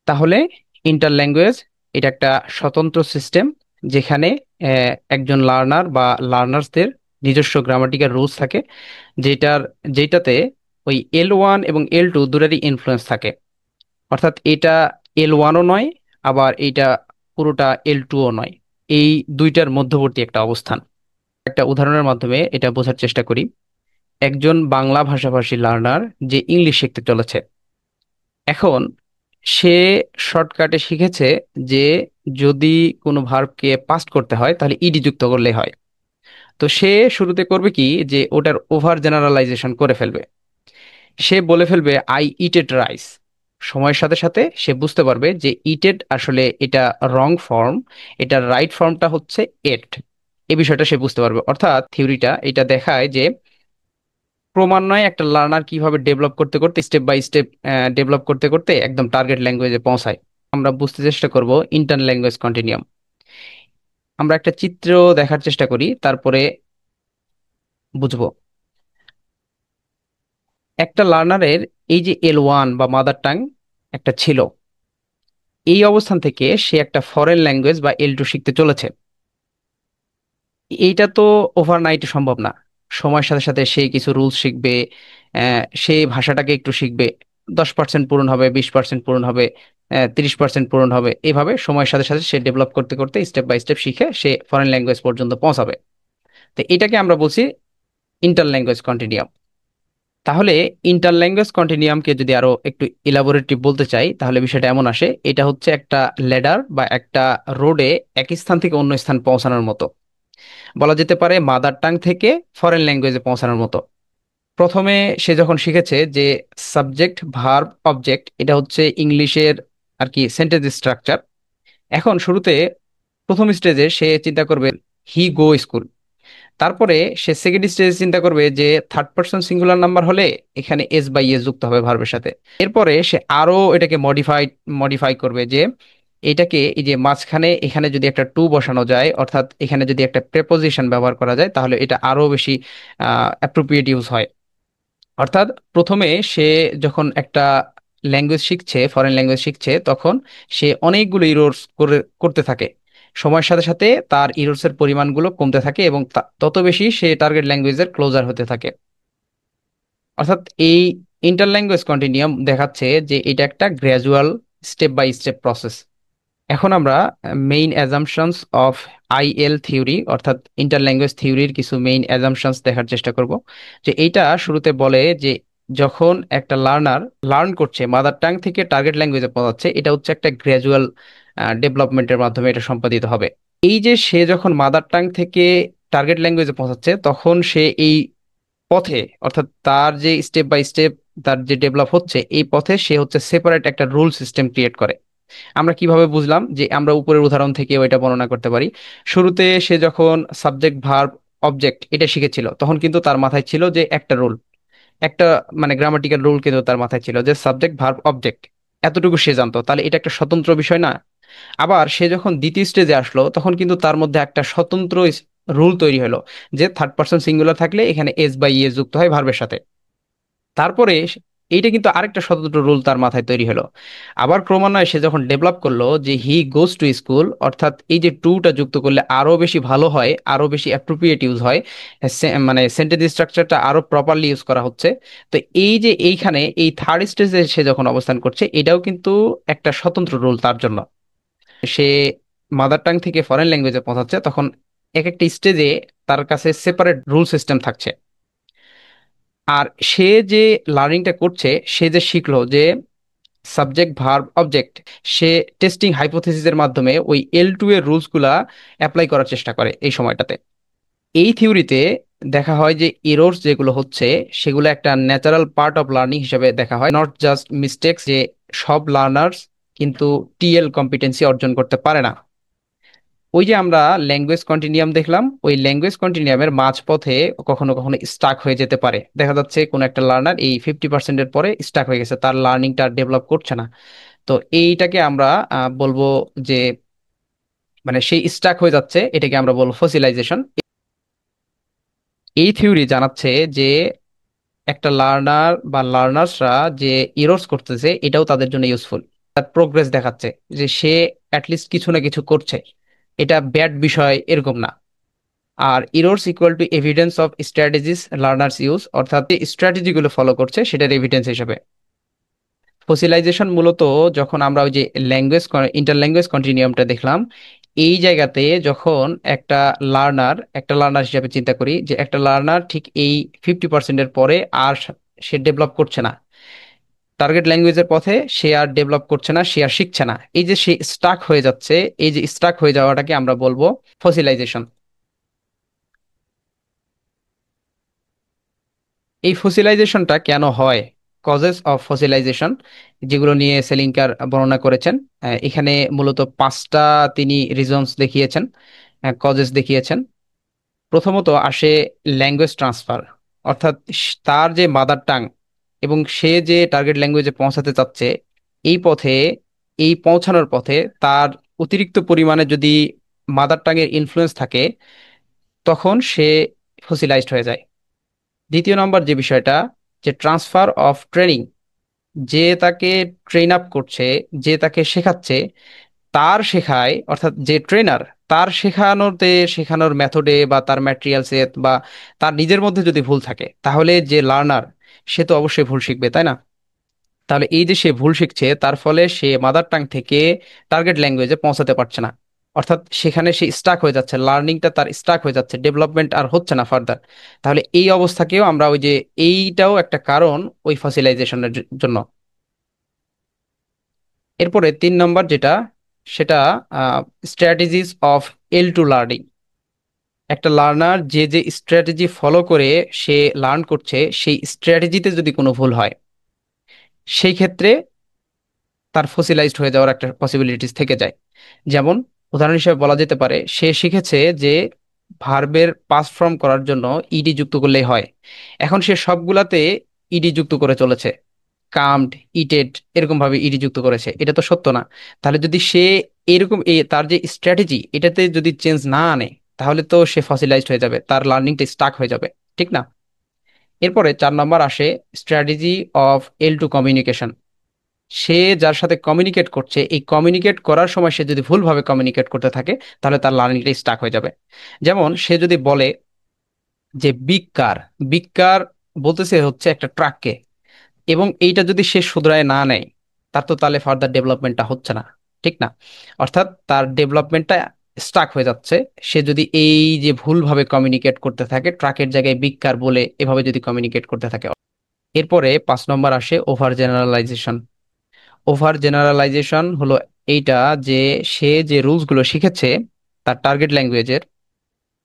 তাহলে ইন্টার ল্যাঙ্গুয়েজ এটা একটা স্বতন্ত্র সিস্টেম, যেখানে একজন লার্নার বা লার্নার্সদের নিজস্ব গ্রামাটিক্যাল রুলস থাকে, যেটার যেটাতে ওই L1 এবং L2 দুটারই ইনফ্লুয়েন্স থাকে। অর্থাৎ এটা L1ও নয়, আবার এইটা পুরোটা L2ও নয়, এই দুইটার মধ্যবর্তী একটা অবস্থান। একটা উদাহরণের মাধ্যমে এটা বোঝার চেষ্টা করি। একজন বাংলা ভাষাভাষী লার্নার যে ইংলিশ শিখতে চলেছে, এখন সে শর্টকাটে শিখেছে যে যদি কোনো ভার্বকে পাস্ট করতে হয় তাহলে ইডি যুক্ত করলেই হয়। তো সে শুরুতে করবে কি, যে ওটার ওভার জেনারেলাইজেশন করে ফেলবে। সে বলে ফেলবে আই ইটেড রাইস। সময়ের সাথে সাথে সে বুঝতে পারবে যে ইটেড আসলে এটা রং ফর্ম, এটার রাইট ফর্মটা হচ্ছে এট। এই বিষয়টা সে বুঝতে পারবে। অর্থাৎ থিওরিটা এটা দেখায় যে ক্রমান্বয়ে একটা লার্নার কিভাবে ডেভেলপ করতে করতে, স্টেপ বাই স্টেপ ডেভেলপ করতে করতে একদম টার্গেট ল্যাঙ্গুয়েজে পৌঁছায়। আমরা বুঝতে চেষ্টা করব ইন্টার ল্যাঙ্গুয়েজ কন্টিনিউয়াম। আমরা একটা চিত্র দেখার চেষ্টা করি, তারপরে বুঝবো। একটা লার্নারের এই যে L1 বা মাদার টাং একটা ছিল, এই অবস্থান থেকে সে একটা ফরেন ল্যাঙ্গুয়েজ বা L2 শিখতে চলেছে। এইটা তো ওভারনাইট সম্ভব না। সময়ের সাথে সাথে সে কিছু রুলস শিখবে, সে ভাষাটাকে একটু শিখবে, 10% পূরণ হবে, 20% পূরণ হবে, 30% পূরণ হবে, এভাবে সময়ের সাথে সাথে সে ডেভেলপ করতে করতে স্টেপ বাই স্টেপ শিখে সে ফরেন ল্যাঙ্গুয়েজ পর্যন্ত পৌঁছাবে। তো এটাকে আমরা বলছি ইন্টার ল্যাঙ্গুয়েজ কন্টিনিউয়াম। তাহলে ইন্টার ল্যাঙ্গুয়েজ কন্টিনিউয়ামকে যদি আরো একটু ইলাবোরেটিভ বলতে চাই, তাহলে বিষয়টা এমন আসে, এটা হচ্ছে একটা ল্যাডার বা একটা রোডে এক স্থান থেকে অন্য স্থান পৌঁছানোর মতো, বলা যেতে পারে মাদার টাং থেকে ফরেন ল্যাঙ্গুয়েজে পৌঁছানোর মতো। প্রথমে সে যখন শিখেছে যে সাবজেক্ট ভার্ব অবজেক্ট, এটা হচ্ছে ইংলিশের আর কি সেন্টেন্স স্ট্রাকচার। এখন শুরুতে প্রথম স্টেজে সে চিন্তা করবে হি গো স্কুল। তারপরে সে সেকেন্ড স্টেজে চিন্তা করবে যে থার্ড পারসন সিঙ্গুলার নাম্বার হলে এখানে এস বাই এস যুক্ত হবে ভার্বের সাথে। এরপরে সে আরো এটাকে মডিফাই করবে যে এটাকে এই যে মাঝখানে এখানে যদি একটা টু বসানো যায়, অর্থাৎ এখানে যদি একটা প্রেপোজিশন ব্যবহার করা যায়, তাহলে এটা আরো বেশি অ্যাপ্রোপ্রিয়েট ইউজ হয়। অর্থাৎ প্রথমে সে যখন একটা ল্যাঙ্গুয়েজ শিখছে, ফরেন ল্যাঙ্গুয়েজ শিখছে, তখন সে অনেকগুলো ইরোর্স করতে থাকে। সময়ের সাথে সাথে তার ইরোর্সের পরিমাণগুলো কমতে থাকে এবং তত বেশি সে টার্গেট ল্যাঙ্গুয়েজের ক্লোজার হতে থাকে। অর্থাৎ এই ইন্টার ল্যাঙ্গুয়েজ কন্টিনিউয়াম দেখাচ্ছে যে এটা একটা gradual step by step process. এখন আমরা main assumptions of IL theory অর্থাৎ ইন্টার ল্যাঙ্গুয়েজ থিওরির কিছু মেইন অ্যাজাম্পশনস দেখার চেষ্টা করব। যে এইটা শুরুতে বলে যে যখন একটা লার্নার লার্ন করছে মাদার টাং থেকে টার্গেট ল্যাঙ্গুয়েজে পৌঁছাচ্ছে, এটা হচ্ছে একটা গ্র্যাজুয়াল ডেভেলপমেন্টের মাধ্যমে এটা সম্পাদিত হবে। এই যে সে যখন মাদার টাং থেকে টার্গেট ল্যাঙ্গুয়েজে পৌঁছাচ্ছে, তখন সে এই পথে, অর্থাৎ তার যে স্টেপ বাই স্টেপ তার যে ডেভেলপ হচ্ছে এই পথে, সে হচ্ছে সেপারেট একটা রুল সিস্টেম ক্রিয়েট করে। আমরা কিভাবে বুঝলাম? যে আমরা উপরের উদাহরণ থেকে এটা বর্ণনা করতে পারি। শুরুতে সে যখন সাবজেক্ট ভার্ব অবজেক্ট এটা শিখেছিল, তখন কিন্তু তার মাথায় ছিল যে একটা রুল, একটা মানে গ্রামাটিক্যাল রুল কিন্তু তার মাথায় ছিল যে সাবজেক্ট ভার্ব অবজেক্ট, এতটুকু সে জানতো। তাহলে এটা একটা স্বতন্ত্র বিষয় না? আবার সে যখন দ্বিতীয় স্টেজে আসলো, তখন কিন্তু তার মধ্যে একটা স্বতন্ত্র রুল তৈরি হলো যে থার্ড পার্সন সিঙ্গুলার থাকলে এখানে এস বাই এস যুক্ত হয় ভার্বের সাথে। তারপরে এইটা কিন্তু আরেকটা স্বতন্ত্র রুল তার মাথায় তৈরি হলো। আবার ক্রমান্বয়ে সে যখন ডেভেলপ করলো যে হি গোজ টু স্কুল, অর্থাৎ এই যে টুটা যুক্ত করলে আরো বেশি ভালো হয়, আরো বেশি অ্যাপ্রোপ্রিয়েট ইউজ হয়, মানে সেন্টেন্স স্ট্রাকচারটা আরো প্রপারলি ইউজ করা হচ্ছে। তো এই যে এইখানে এই থার্ড স্টেজে সে যখন অবস্থান করছে, এটাও কিন্তু একটা স্বতন্ত্র রুল তার জন্য। সে মাদার টাং থেকে ফরেন ল্যাঙ্গুয়েজে পৌঁছাচ্ছে, তখন এক একটা স্টেজে তার কাছে সেপারেট রুল সিস্টেম থাকছে। আর সে যে লার্নিংটা করছে, সে যে শিখলো যে সাবজেক্ট ভার্ব অবজেক্ট, সে টেস্টিং হাইপোথেসিসের মাধ্যমে ওই L2 এর রুলস গুলা অ্যাপ্লাই করার চেষ্টা করে এই সময়টাতে। এই থিওরিতে দেখা হয় যে এরর্স যেগুলো হচ্ছে, সেগুলো একটা ন্যাচারাল পার্ট অফ লার্নিং হিসেবে দেখা হয়, নট জাস্ট মিস্টেক্স। যে সব লার্নার্স কিন্তু টিএল কম্পিটেন্সি অর্জন করতে পারে না। ওই যে আমরা ল্যাঙ্গুয়েজ কন্টিনিউয়াম দেখলাম, ওই ল্যাঙ্গুয়েজ কন্টিনিউয়ামের মাঝপথে কখনো কখনো স্টাক হয়ে যেতে পারে। দেখা যাচ্ছে কোনো একটা লার্নার এই 50%-এর পরে স্টাক হয়ে গেছে, তার লার্নিংটা ডেভেলপ করছে না। তো এইটাকে আমরা বলবো যে মানে সেই স্টাক হয়ে যাচ্ছে, এটাকে আমরা বলবো ফসিলাইজেশন। এই থিওরি জানাচ্ছে যে একটা লার্নার বা লার্নার্সরা যে ইরর্স করতেছে, এটাও তাদের জন্য ইউজফুল। তার প্রোগ্রেস দেখাচ্ছে যে সে অ্যাটলিস্ট কিছু না কিছু করছে, এটা ব্যাড বিষয় এরকম না। আর errors equal to evidence of strategies learners use, অর্থাৎ যে স্ট্র্যাটেজিগুলো ফলো করছে সেটার এভিডেন্স হিসেবে। ফসিলাইজেশন মূলত যখন আমরা ওই যে ল্যাঙ্গুয়েজ ইন্টার ল্যাঙ্গুয়েজ কন্টিনিউয়ামটা দেখলাম, এই জায়গাতে যখন একটা লার্নার হিসেবে চিন্তা করি যে একটা লার্নার ঠিক এই 50%-এর পরে আর সে ডেভেলপ করছে না, টার্গেট ল্যাঙ্গুয়েজের পথে সে আর ডেভেলপ করছে না, সে আর শিখছে না, এই যে সে স্টাক হয়ে যাচ্ছে, এই যে স্টাক হয়ে যাওয়াটাকে আমরা বলবো ফসিলাইজেশন। এই ফসিলাইজেশনটা কেন হয়, কজেস অফ ফসিলাইজেশন, যেগুলো নিয়ে সেলিংকার বর্ণনা করেছেন, এখানে মূলত পাঁচটা তিনি রিজনস দেখিয়েছেন, কজেস দেখিয়েছেন। প্রথমত আসে ল্যাঙ্গুয়েজ ট্রান্সফার, অর্থাৎ তার যে মাদার টাং এবং সে যে টার্গেট ল্যাঙ্গুয়েজে পৌঁছাতে চাচ্ছে, এই পথে, এই পৌঁছানোর পথে তার অতিরিক্ত পরিমাণে যদি মাদার টাং এর ইনফ্লুয়েন্স থাকে, তখন সে ফসিলাইজড হয়ে যায়। দ্বিতীয় নম্বর যে বিষয়টা, যে ট্রান্সফার অফ ট্রেনিং, যে তাকে ট্রেন আপ করছে, যে তাকে শেখাচ্ছে, তার শেখায়, অর্থাৎ যে ট্রেনার তার শেখানোর মেথডে বা তার ম্যাটেরিয়ালসে বা তার নিজের মধ্যে যদি ভুল থাকে, তাহলে যে লার্নার সে তো অবশ্যই ভুল শিখবে, তাই না? তাহলে এই যে সে ভুল শিখছে, তার ফলে সে মাদার টাং থেকে টার্গেট ল্যাঙ্গুয়েজে পৌঁছাতে পারছে না। অর্থাৎ সেখানে সে স্টাক হয়ে যাচ্ছে, লার্নিংটা তার স্টাক হয়ে যাচ্ছে, ডেভেলপমেন্ট আর হচ্ছে না ফার্দার। তাহলে এই অবস্থাকেও আমরা ওই যে, এইটাও একটা কারণ ওই ফসিলাইজেশনের জন্য। এরপরে 3 নম্বর যেটা, সেটা স্ট্র্যাটেজিস অফ L2 লার্নিং। একটা লার্নার যে যে স্ট্র্যাটেজি ফলো করে সে লার্ন করছে, সেই স্ট্র্যাটেজিতে যদি কোনো ভুল হয়, সেই ক্ষেত্রে তার ফসিলাইজড হয়ে যাওয়ার একটা পসিবিলিটিস থেকে যায়। যেমন উদাহরণ হিসেবে বলা যেতে পারে, সে শিখেছে যে ভার্বের পাস্ট ফর্ম করার জন্য ইডি যুক্ত করলেই হয়। এখন সে সবগুলাতে ইডি যুক্ত করে চলেছে, কামড, ইটেড, এরকম ভাবে ইডি যুক্ত করেছে। এটা তো সত্য না। তাহলে যদি সে এরকম তার যে স্ট্র্যাটেজি এটাতে যদি চেঞ্জ না আনে, তাহলে তো সে ফসিলাইজড হয়ে যাবে, তার লার্নিংটা স্টাক হয়ে যাবে, ঠিক না? এরপরে 4 নম্বর আসে স্ট্র্যাটেজি অফ L2 কমিউনিকেশন। সে যার সাথে কমিউনিকেট করছে, এই কমিউনিকেট করার সময় সে যদি ভুলভাবে কমিউনিকেট করতে থাকে, তাহলে তার লার্নিংটা স্টাক হয়ে যাবে। যেমন সে যদি বলে যে বিগ কার, বিগ কার বলতেছে হচ্ছে একটা ট্রাককে, এবং এইটা যদি সে শুধরায় না নেয়, তার তো তাহলে ফার্দার ডেভেলপমেন্টটা হচ্ছে না, ঠিক না? অর্থাৎ তার ডেভেলপমেন্টটা স্টাক হয়ে যাচ্ছে। সে যদি এই যে ভুলভাবে কমিউনিকেট করতে থাকে, ট্রাকের জায়গায় বিগ কার বলে এভাবে যদি কমিউনিকেট করতে থাকে। এরপরে 5 নম্বর আসে ওভার জেনারেলাইজেশন। ওভার জেনারেলাইজেশন হলো এইটা, যে সে যে রুলসগুলো শিখেছে তার টার্গেট ল্যাঙ্গুয়েজের,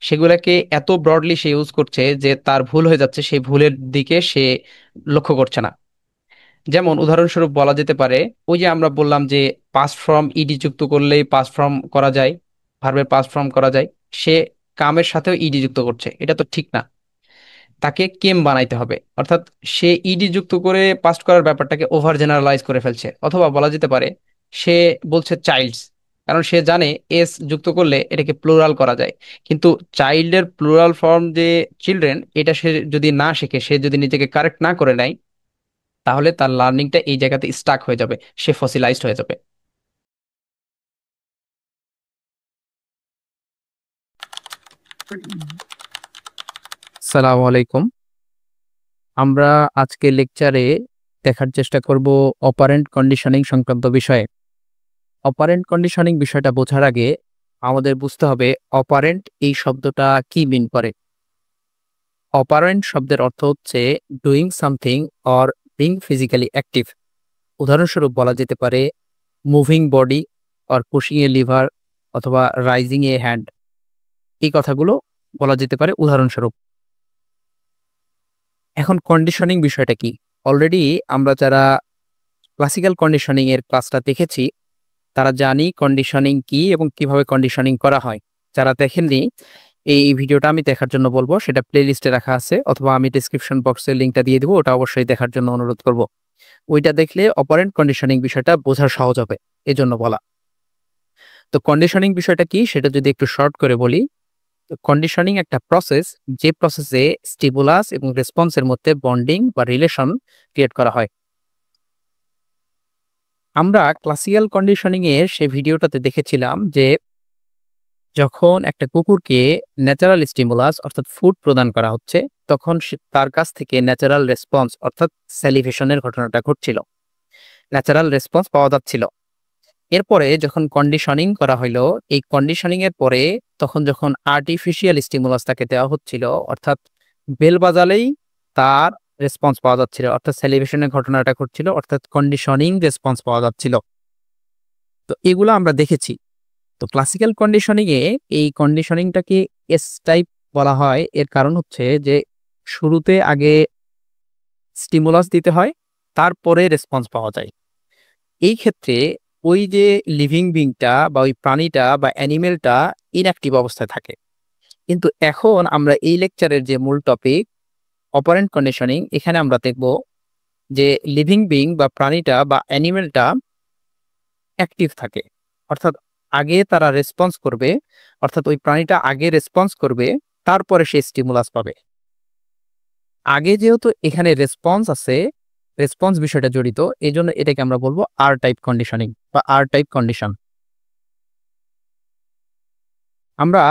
সেগুলোকে এত ব্রডলি সে ইউজ করছে যে তার ভুল হয়ে যাচ্ছে, সেই ভুলের দিকে সে লক্ষ্য করছে না। যেমন উদাহরণস্বরূপ বলা যেতে পারে, ওই যে আমরা বললাম যে পাস্ট ফর্ম ইডি যুক্ত করলেই পাস্ট ফর্ম করা যায়, ভার্বের পাস্ট ফর্ম করা যায়। সে কামের সাথেও ইডি যুক্ত করছে, এটা তো ঠিক না। তাকে কেম বানাইতে হবে, অর্থাৎ সে ইডি যুক্ত করে পাস্ট করার ব্যাপারটাকে ওভার জেনারেলাইজ করে ফেলছে। অথবা বলা যেতে পারে সে বলছে চাইল্ডস, কারণ সে জানে এস যুক্ত করলে এটাকে প্লুরাল করা যায়। কিন্তু চাইল্ডের প্লুরাল ফর্ম যে চিলড্রেন, এটা সে যদি না শিখে, সে যদি নিজেকে কারেক্ট না করে নেয়, তাহলে তার লার্নিংটা এই জায়গাতে স্টাক হয়ে যাবে, সে ফসিলাইজড হয়ে যাবে। আসসালামু আলাইকুম। আমরা আজকে লেকচারে দেখার চেষ্টা করব অপারেন্ট কন্ডিশনিং সংক্রান্ত বিষয়ে। অপারেন্ট কন্ডিশনিং বিষয়টা বোঝার আগে আমাদের বুঝতে হবে অপারেন্ট এই শব্দটা কি মিন করে। অপারেন্ট শব্দের অর্থ হচ্ছে doing something or being physically active. উদাহরণস্বরূপ বলা যেতে পারে moving body or pushing A liver অথবা রাইজিং এ হ্যান্ড। এই কথাগুলো বলা যেতে পারে উদাহরণস্বরূপ। এখন কন্ডিশনিং বিষয়টা কি? অলরেডি আমরা যারা ক্লাসিক্যাল কন্ডিশনিং এর ক্লাসটা দেখেছি, তারা জানি কন্ডিশনিং কি এবং কিভাবে কন্ডিশনিং করা হয়। যারা দেখেননি, এই ভিডিওটা আমি দেখার জন্য বলবো, সেটা প্লে লিস্টে রাখা আছে, অথবা আমি ডিসক্রিপশন বক্সে লিঙ্কটা দিয়ে দিব, ওটা অবশ্যই দেখার জন্য অনুরোধ করব। ওইটা দেখলে অপারেন্ট কন্ডিশনিং বিষয়টা বোঝা সহজ হবে, এজন্য বলা। তো কন্ডিশনিং বিষয়টা কি সেটা যদি একটু শর্ট করে বলি, তো কন্ডিশনিং একটা প্রসেস, যে প্রসেসে স্টিমুলাস এবং রেসপন্সের মধ্যে বন্ডিং বা রিলেশন ক্রিয়েট করা হয়। আমরা ক্লাসিক্যাল কন্ডিশনিং এর সেই ভিডিওটাতে দেখেছিলাম যে যখন একটা কুকুরকে ন্যাচারাল স্টিমুলাস অর্থাৎ ফুড প্রদান করা হচ্ছে, তখন তার কাছ থেকে ন্যাচারাল রেসপন্স অর্থাৎ স্যালিভেশনের ঘটনাটা ঘটছিল, ন্যাচারাল রেসপন্স পাওয়া যাচ্ছিল। এরপরে যখন কন্ডিশনিং করা হইলো, এই কন্ডিশনিং এর পরে তখন যখন আর্টিফিশিয়াল স্টিমুলাস তাকে দেওয়া হচ্ছিল, অর্থাৎ বেল বাজালেই তার রেসপন্স পাওয়া যাচ্ছিল, অর্থাৎ স্যালিভেশনের ঘটনাটা ঘটছিল, অর্থাৎ কন্ডিশনিং রেসপন্স পাওয়া যাচ্ছিল। তো এগুলো আমরা দেখেছি। তো ক্লাসিক্যাল কন্ডিশনিং এ এই কন্ডিশনিংটাকে এস টাইপ বলা হয়। এর কারণ হচ্ছে যে শুরুতে আগে স্টিমুলাস দিতে হয়, তারপরে রেসপন্স পাওয়া যায়। এই ক্ষেত্রে ওই যে লিভিং বিংটা বা ওই প্রাণীটা বা অ্যানিমেলটা ইনঅ্যাক্টিভ অবস্থায় থাকে। কিন্তু এখন আমরা এই লেকচারের যে মূল টপিক অপারেন্ট কন্ডিশনিং, এখানে আমরা দেখব যে লিভিং বিং বা প্রাণীটা বা অ্যানিমেলটা অ্যাক্টিভ থাকে, অর্থাৎ আগে তারা রেসপন্স করবে, অর্থাৎ ওই প্রাণীটা আগে রেসপন্স করবে, তারপরে সে স্টিমুলাস পাবে। আগে যেহেতু এখানে রেসপন্স আছে, রেসপন্স বিষয়টা জড়িত, এই জন্য এটাকে আমরা বলবো আর টাইপ কন্ডিশনিং বা আর টাইপ কন্ডিশন। আমরা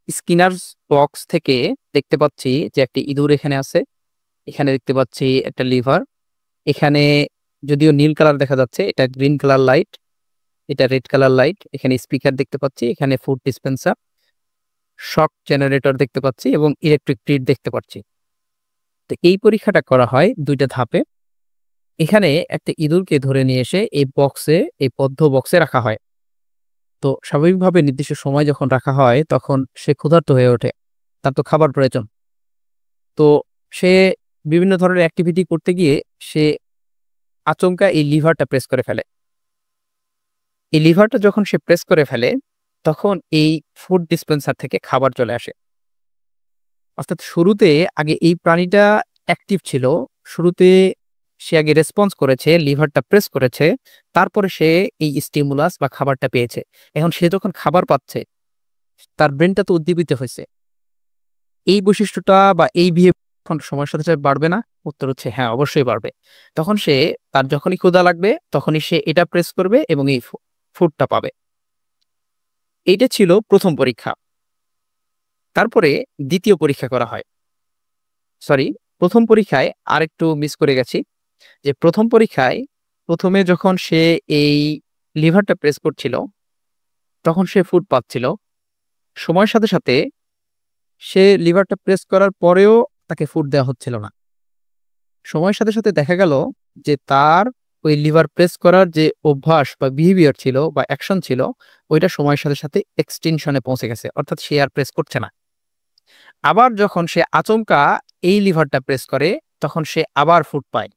স্কিনার বক্স থেকে দেখতে পাচ্ছি যে একটি ইঁদুর এখানে আছে, এখানে দেখতে পাচ্ছি একটা লিভার, এখানে যদিও নীল কালার দেখা যাচ্ছে, এটা গ্রিন কালার লাইট, এটা রেড কালার লাইট, এখানে স্পিকার দেখতে পাচ্ছি, এখানে ফুড ডিসপেন্সার, শক জেনারেটর দেখতে পাচ্ছি এবং ইলেকট্রিক গ্রিড দেখতে পাচ্ছি। তো এই পরীক্ষাটা করা হয় দুইটা ধাপে। এখানে একটা ইঁদুরকে ধরে নিয়ে এসে এই বক্সে, এই বদ্ধ বক্সে রাখা হয়। তো স্বাভাবিকভাবে নির্দিষ্ট সময় যখন রাখা হয় তখন সে ক্ষুধার্ত হয়ে ওঠে, তার তো খাবার প্রয়োজন। তো সে বিভিন্ন ধরনের অ্যাক্টিভিটি করতে গিয়ে সে আচমকা এই লিভারটা প্রেস করে ফেলে। এই লিভারটা যখন সে প্রেস করে ফেলে তখন এই ফুড ডিসপেন্সার থেকে খাবার চলে আসে। অর্থাৎ শুরুতে আগে এই প্রাণীটা অ্যাক্টিভ ছিল, শুরুতে সে আগে রেসপন্স করেছে, লিভারটা প্রেস করেছে, তারপরে সে এই স্টিমুলাস বা খাবারটা পেয়েছে। এখন সে যখন খাবার পাচ্ছে তার ব্রেনটা তো উদ্দীপিত হয়েছে। এই বৈশিষ্ট্যটা বা এই বিহেভিয়ার সময়ের সাথে সাথে বাড়বে না? উত্তর হচ্ছে হ্যাঁ, অবশ্যই বাড়বে। তখন সে, তার যখনই ক্ষুধা লাগবে তখনই সে এটা প্রেস করবে এবং এই ফুডটা পাবে। এইটা ছিল প্রথম পরীক্ষা। তারপরে দ্বিতীয় পরীক্ষা করা হয়। সরি, প্রথম পরীক্ষায় আরেকটু মিস করে গেছি, যে প্রথম পরীক্ষায় প্রথমে যখন সে এই লিভারটা প্রেস করছিল তখন সে ফুড পাচ্ছিল। সময়ের সাথে সাথে সে লিভারটা প্রেস করার পরেও তাকে ফুড দেওয়া হচ্ছিল না। সময়ের সাথে সাথে দেখা গেল যে তার ওই লিভার প্রেস করার যে অভ্যাস বা বিহেভিয়ার ছিল বা অ্যাকশন ছিল, ওইটা সময়ের সাথে সাথে এক্সটেনশনে পৌঁছে গেছে, অর্থাৎ সে আর প্রেস করছে না। আবার যখন সে আচমকা এই লিভারটা প্রেস করে তখন সে আবার ফুড পায়।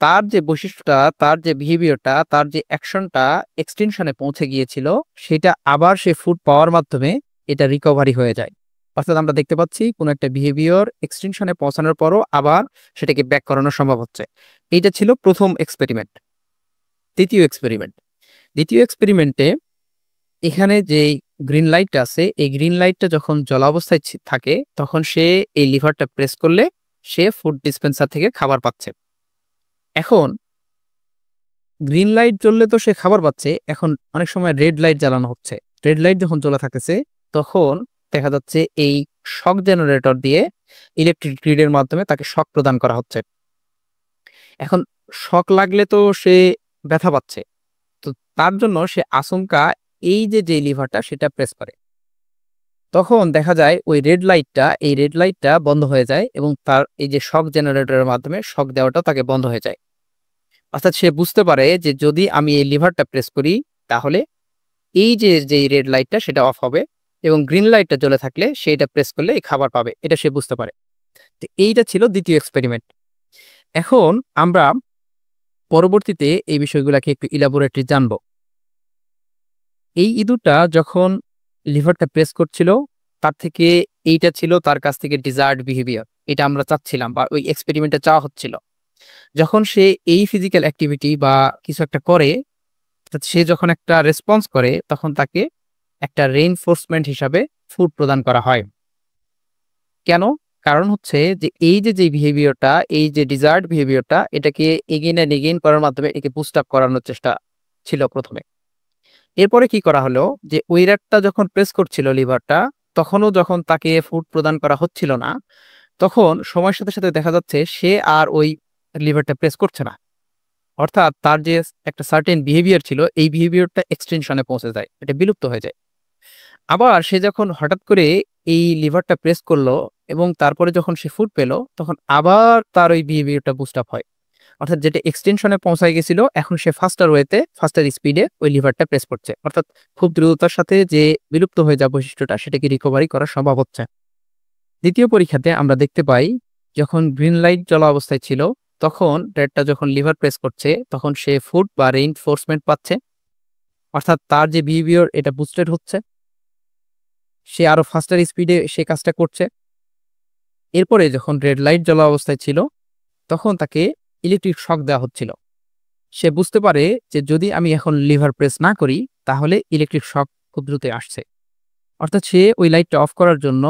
তার যে বৈশিষ্ট্যটা, তার যে বিহেভিয়ারটা, তার যে অ্যাকশনটা এক্সটেনশনে পৌঁছে গিয়েছিল, সেটা আবার সে ফুড পাওয়ার মাধ্যমে এটা রিকভারি হয়ে যায়। অর্থাৎ আমরা দেখতে পাচ্ছি কোন একটা বিহেভিয়ার এক্সটেনশনে পৌঁছানোর পরও আবার সেটাকে ব্যাক করানো সম্ভব হচ্ছে। এইটা ছিল প্রথম এক্সপেরিমেন্ট। দ্বিতীয় এক্সপেরিমেন্ট, দ্বিতীয় এক্সপেরিমেন্টে এখানে যে গ্রিন লাইটটা আছে, এই গ্রিন লাইটটা যখন জলাবস্থায় থাকে তখন সে এই লিভারটা প্রেস করলে সে ফুড ডিসপেন্সার থেকে খাবার পাচ্ছে। এখন গ্রিন লাইট জ্বললে তো সে খাবার পাচ্ছে, এখন অনেক সময় রেড লাইট জ্বালানো হচ্ছে। রেড লাইট যখন জ্বলা থাকতেছে তখন দেখা যাচ্ছে এই শক জেনারেটর দিয়ে ইলেকট্রিক গ্রিডের মাধ্যমে তাকে শক প্রদান করা হচ্ছে। এখন শক লাগলে তো সে ব্যথা পাচ্ছে, তো তার জন্য সে আচমকা এই যে লিভারটা সেটা প্রেস করে। তখন দেখা যায় ওই রেড লাইটটা, এই রেড লাইটটা বন্ধ হয়ে যায় এবং তার এই যে শক জেনারেটরের মাধ্যমে শক দেওয়াটা তাকে বন্ধ হয়ে যায়। অর্থাৎ সে বুঝতে পারে যে যদি আমি এই লিভারটা প্রেস করি তাহলে এই যে রেড লাইটটা সেটা অফ হবে এবং গ্রিন লাইটটা জ্বলে থাকলে সে এটা প্রেস করলে এই খাবার পাবে, এটা সে বুঝতে পারে। তো এইটা ছিল দ্বিতীয় এক্সপেরিমেন্ট। এখন আমরা পরবর্তীতে এই বিষয়গুলোকে একটু ইলাবোরেটলি জানবো। এই ইঁদুরটা যখন লিভারটা প্রেস করছিল তার থেকে এইটা ছিল তার কাছ থেকে ডিজায়ার্ড বিহেভিয়ার, এটা আমরা চাচ্ছিলাম বা ওই এক্সপেরিমেন্টে চাওয়া হচ্ছিল। যখন সে এই ফিজিক্যাল অ্যাক্টিভিটি বা কিছু একটা করে, অর্থাৎ সে যখন একটা রেসপন্স করে তখন তাকে একটা রেইনফোর্সমেন্ট হিসাবে ফুড প্রদান করা হয়। কেন? কারণ হচ্ছে যে এই যে বিহেভিয়ারটা, এই যে ডিজায়ার্ড বিহেভিয়ারটা, এটাকে এগেইন এন্ড এগেইন করার মাধ্যমে একে বুস্ট আপ করানোর চেষ্টা ছিল প্রথমে। এরপরে কি করা হলো, যে ওই র্যাটটা যখন প্রেস করছিল লিভারটা, তখনও যখন তাকে ফুড প্রদান করা হচ্ছিল না, তখন সময়ের সাথে সাথে দেখা যাচ্ছে সে আর ওই লিভারটা প্রেস করছে না। অর্থাৎ তার যে একটা সার্টেন বিহেভিয়ার ছিল, এই বিহেভিয়ারটা এক্সটেনশনে পৌঁছে যায়, এটা বিলুপ্ত হয়ে যায়। আবার সে যখন হঠাৎ করে এই লিভারটা প্রেস করলো এবং তারপরে যখন সে ফুড পেল, তখন আবার তার ওই বিহেভিয়ারটা বুস্ট আপ হয়। অর্থাৎ যেটা এক্সটেনশনে পৌঁছায় গেছিল, এখন সে ফাস্টার ওয়েতে, ফাস্টার স্পিডে ওই লিভারটা প্রেস করছে। অর্থাৎ খুব দ্রুততার সাথে যে বিলুপ্ত হয়ে যাওয়া বৈশিষ্ট্যটা, সেটাকে রিকভারি করা সম্ভব হচ্ছে। দ্বিতীয় পরীক্ষাতে আমরা দেখতে পাই যখন গ্রিন লাইট জ্বলা অবস্থায় ছিল তখন রেডটা যখন লিভার প্রেস করছে তখন সে ফুড বা রেইনফোর্সমেন্ট পাচ্ছে, অর্থাৎ তার যে বিহেভিয়ার এটা বুস্টেড হচ্ছে, সে আরো ফাস্টার স্পিডে সে কাজটা করছে। এরপরে যখন রেড লাইট জ্বলা অবস্থায় ছিল তখন তাকে ইলেকট্রিক শক দেওয়া হচ্ছিল। সে বুঝতে পারে যে যদি আমি এখন লিভার প্রেস না করি তাহলে ইলেকট্রিক শক খুব দ্রুত আসছে, অর্থাৎ সে ওই লাইটটা অফ করার জন্য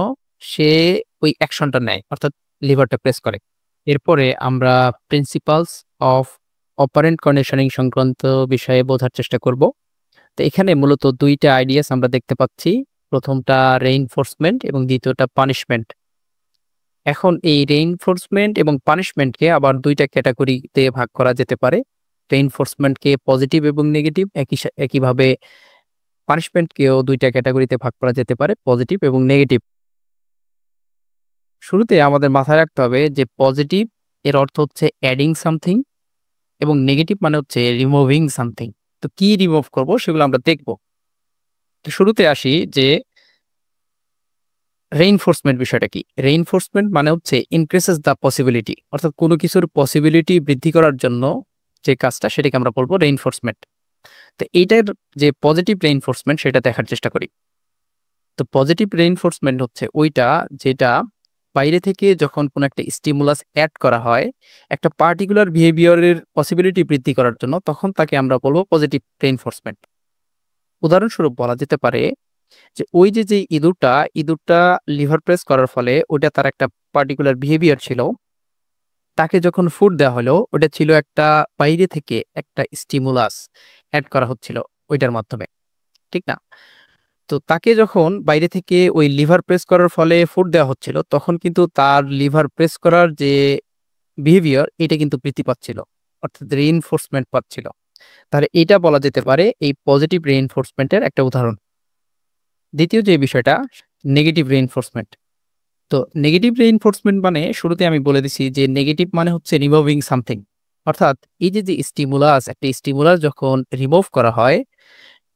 সে ওই অ্যাকশনটা নেয়, অর্থাৎ লিভারটা প্রেস করে। এরপরে আমরা প্রিন্সিপালস অফ অপারেন্ট কন্ডিশনিং সংক্রান্ত বিষয়ে বোঝার চেষ্টা করব। তো এখানে মূলত দুইটা আইডিয়াস আমরা দেখতে পাচ্ছি। প্রথমটা রেইনফোর্সমেন্ট এবং দ্বিতীয়টা পানিশমেন্ট। এখন এই রেইনফোর্সমেন্ট এবং পানিশমেন্টকে আবার দুইটা ক্যাটাগরিতে ভাগ করা যেতে পারে। রেইনফোর্সমেন্টকে পজিটিভ এবং নেগেটিভ, একইভাবে পানিশমেন্টকেও দুইটা ক্যাটাগরিতে ভাগ করা যেতে পারে, পজিটিভ এবং নেগেটিভ। শুরুতে আমাদের মাথায় রাখতে হবে যে পজিটিভ এর অর্থ হচ্ছে অ্যাডিং সামথিং এবং নেগেটিভ মানে হচ্ছে রিমুভিং সামথিং। তো কি রিমুভ করব সেগুলো আমরা দেখব। তো শুরুতে আসি যে রেইনফোর্সমেন্ট বিষয়টা কি। রেইনফোর্সমেন্ট মানে হচ্ছে ইনক্রিসেস দ্য পসিবিলিটি, অর্থাৎ কোনো কিছুর পসিবিলিটি বৃদ্ধি করার জন্য যে কাজটা সেটাকে আমরা বলবো রেইনফোর্সমেন্ট। তো এইটার যে পজিটিভ রেইনফোর্সমেন্ট সেটা দেখার চেষ্টা করি। তো পজিটিভ রেইনফোর্সমেন্ট হচ্ছে ওইটা যেটা বাইরে থেকে যখন কোনো একটা স্টিমুলাস অ্যাড করা হয় একটা পার্টিকুলার বিহেভিয়ারের পসিবিলিটি বৃদ্ধি করার জন্য, তখন তাকে আমরা বলবো পজিটিভ রেইনফোর্সমেন্ট। উদাহরণস্বরূপ বলা যেতে পারে যে ওই যে ইঁদুরটা লিভার প্রেস করার ফলে ওটা তার একটা পার্টিকুলার বিহেভিয়ার ছিল, তাকে যখন ফুড দেওয়া হলো ওটা ছিল একটা বাইরে থেকে একটা স্টিমুলাস অ্যাড করা হচ্ছিল ওইটার মাধ্যমে, ঠিক না? তো তাকে যখন বাইরে থেকে ওই লিভার প্রেস করার ফলে ফুড দেওয়া হচ্ছিল তখন কিন্তু তার লিভার প্রেস করার যে বিহেভিয়ার এটা কিন্তু বৃদ্ধি পাচ্ছিল, অর্থাৎ রিইনফোর্সমেন্ট পাচ্ছিল। তাহলে এটা বলা যেতে পারে এই পজিটিভ রিইনফোর্সমেন্টের একটা উদাহরণ। দ্বিতীয় যে বিষয়টা নেগেটিভ রিইনফোর্সমেন্ট। তো নেগেটিভ রিইনফোর্সমেন্ট মানে শুরুতে আমি বলে দিছি যে নেগেটিভ মানে হচ্ছে রিমুভিং সামথিং, অর্থাৎ এই যে একটা স্টিমুলাস যখন রিমুভ করা হয়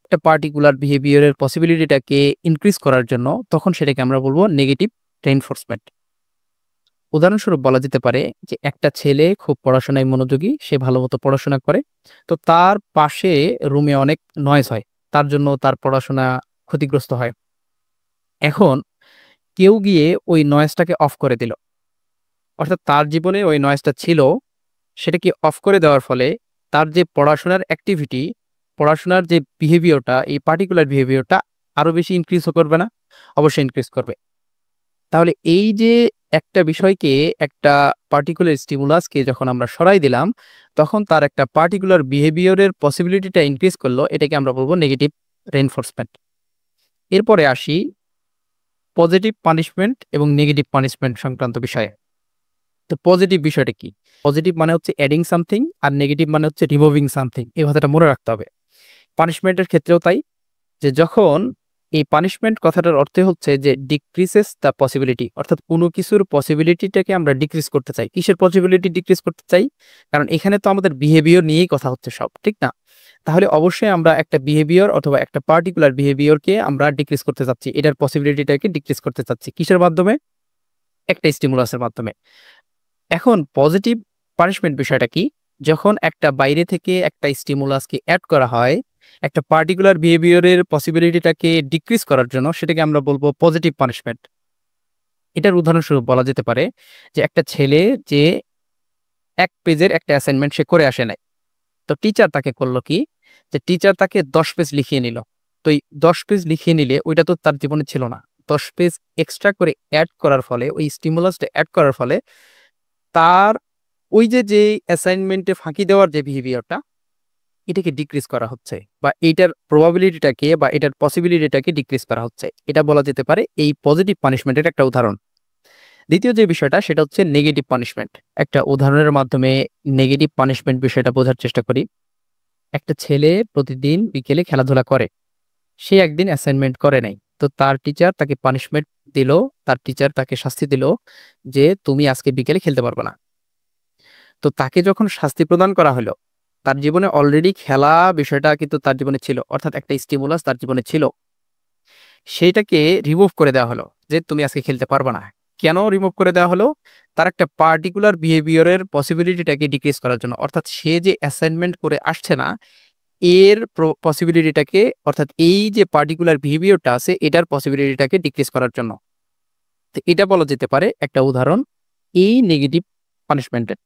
একটা পার্টিকুলার বিহেভিয়ারের পসিবিলিটিটাকে ইনক্রিজ করার জন্য, তখন সেটাকে আমরা বলবো নেগেটিভ রেইনফোর্সমেন্ট। উদাহরণস্বরূপ বলা যেতে পারে যে একটা ছেলে খুব পড়াশোনায় মনোযোগী, সে ভালো মতো পড়াশোনা করে, তো তার পাশে রুমে অনেক নয়েজ হয়, তার জন্য তার পড়াশোনা ক্ষতিগ্রস্ত হয়। এখন কেউ গিয়ে ওই নয়েজটাকে অফ করে দিল, অর্থাৎ তার জীবনে ওই নয়েজটা ছিল, সেটাকে অফ করে দেওয়ার ফলে তার যে পড়াশোনার অ্যাক্টিভিটি, পড়াশোনার যে বিহেভিয়ারটা, এই পার্টিকুলার বিহেভিয়ারটা আরো বেশি ইনক্রিজ করবে না? অবশ্যই ইনক্রিজ করবে। তাহলে এই যে একটা বিষয়কে, একটা পার্টিকুলার স্টিমুলাসকে যখন আমরা সরাই দিলাম তখন তার একটা পার্টিকুলার বিহেভিয়ারের পসিবিলিটিটা ইনক্রিজ করলো, এটাকে আমরা বলবো নেগেটিভ রেইনফোর্সমেন্ট। এরপরে আসি পজিটিভ পানিশমেন্ট এবং নেগেটিভ পানিশমেন্ট সংক্রান্ত বিষয়ে। তো পজিটিভ বিষয়টা কি? পজিটিভ মানে হচ্ছে অ্যাডিং সামথিং আর নেগেটিভ মানে হচ্ছে রিমুভিং সামথিং, এই কথাটা মনে রাখতে হবে। পানিশমেন্টের ক্ষেত্রেও তাই, যে যখন এই পানিশমেন্ট কথাটার অর্থ হচ্ছে যে ডিক্রিসেস দ্য পসিবিলিটি, অর্থাৎ কোনো কিছুর পসিবিলিটিটাকে আমরা ডিক্রিজ করতে চাই। কিসের পসিবিলিটি ডিক্রিজ করতে চাই? কারণ এখানে তো আমাদের বিহেভিয়ার নিয়েই কথা হচ্ছে সব, ঠিক না? তাহলে অবশ্যই আমরা একটা বিহেভিয়ার অথবা একটা পার্টিকুলার বিহেভিয়ারকে আমরা ডিক্রিজ করতে চাচ্ছি, এটার পসিবিলিটিটাকে ডিক্রিজ করতে চাচ্ছি কিসের মাধ্যমে? একটা স্টিমুলাসের মাধ্যমে। এখন পজিটিভ পানিশমেন্ট বিষয়টা কি? যখন একটা বাইরে থেকে একটা স্টিমুলাসকে অ্যাড করা হয় একটা পার্টিকুলার বিহেভিয়ারের পসিবিলিটিটাকে ডিক্রিজ করার জন্য, সেটাকে আমরা বলবো পজিটিভ পানিশমেন্ট। এটার উদাহরণস্বরূপ বলা যেতে পারে যে একটা ছেলে যে 1 পেজের একটা অ্যাসাইনমেন্ট সে করে আসে নাই, তো টিচার তাকে করলো কি, যে টিচার তাকে 10 পেজ লিখিয়ে নিল। তো এই 10 পেজ লিখিয়ে নিলে ওইটা তো তার জীবনে ছিল না, 10 পেজ এক্সট্রা করে অ্যাড করার ফলে, ওই স্টিমুলাসটা অ্যাড করার ফলে তার ওই যে অ্যাসাইনমেন্টে ফাঁকি দেওয়ার যে বিহেভিয়ারটা, এটাকে ডিক্রিজ করা হচ্ছে, বা এইটার প্রবাবিলিটিটাকে বা এটার পসিবিলিটিটাকে ডিক্রিজ করা হচ্ছে। এটা বলা যেতে পারে এই পজিটিভ পানিশমেন্টের একটা উদাহরণ। দ্বিতীয় যে বিষয়টা সেটা হচ্ছে নেগেটিভ পানিশমেন্ট। একটা উদাহরণের মাধ্যমে নেগেটিভ পানিশমেন্ট বিষয়টা বোঝার চেষ্টা করি। একটা ছেলে প্রতিদিন বিকেলে খেলাধুলা করে, সে একদিন অ্যাসাইনমেন্ট করে নাই, তো তার টিচার তাকে পানিশমেন্ট দিল, তার টিচার তাকে শাস্তি দিল যে তুমি আজকে বিকেলে খেলতে পারবে না। তো তাকে যখন শাস্তি প্রদান করা হলো, তার জীবনে অলরেডি খেলা বিষয়টা কিন্তু তার জীবনে ছিল, অর্থাৎ একটা স্টিমুলাস তার জীবনে ছিল, সেইটাকে রিমুভ করে দেওয়া হলো যে তুমি আজকে খেলতে পারবে না। কেন রিমুভ করে দেওয়া হলো? তার একটা পার্টিকুলার বিহেভিয়ারের পসিবিলিটিটাকে ডিক্রিজ করার জন্য, অর্থাৎ সে যে অ্যাসাইনমেন্ট করে আসছে না এর পসিবিলিটিটাকে, অর্থাৎ এই যে পার্টিকুলার বিহেভিয়ারটা আছে এটার পসিবিলিটিটাকে ডিক্রিজ করার জন্য। তো এটা বলা যেতে পারে একটা উদাহরণ এই নেগেটিভ পানিশমেন্টের।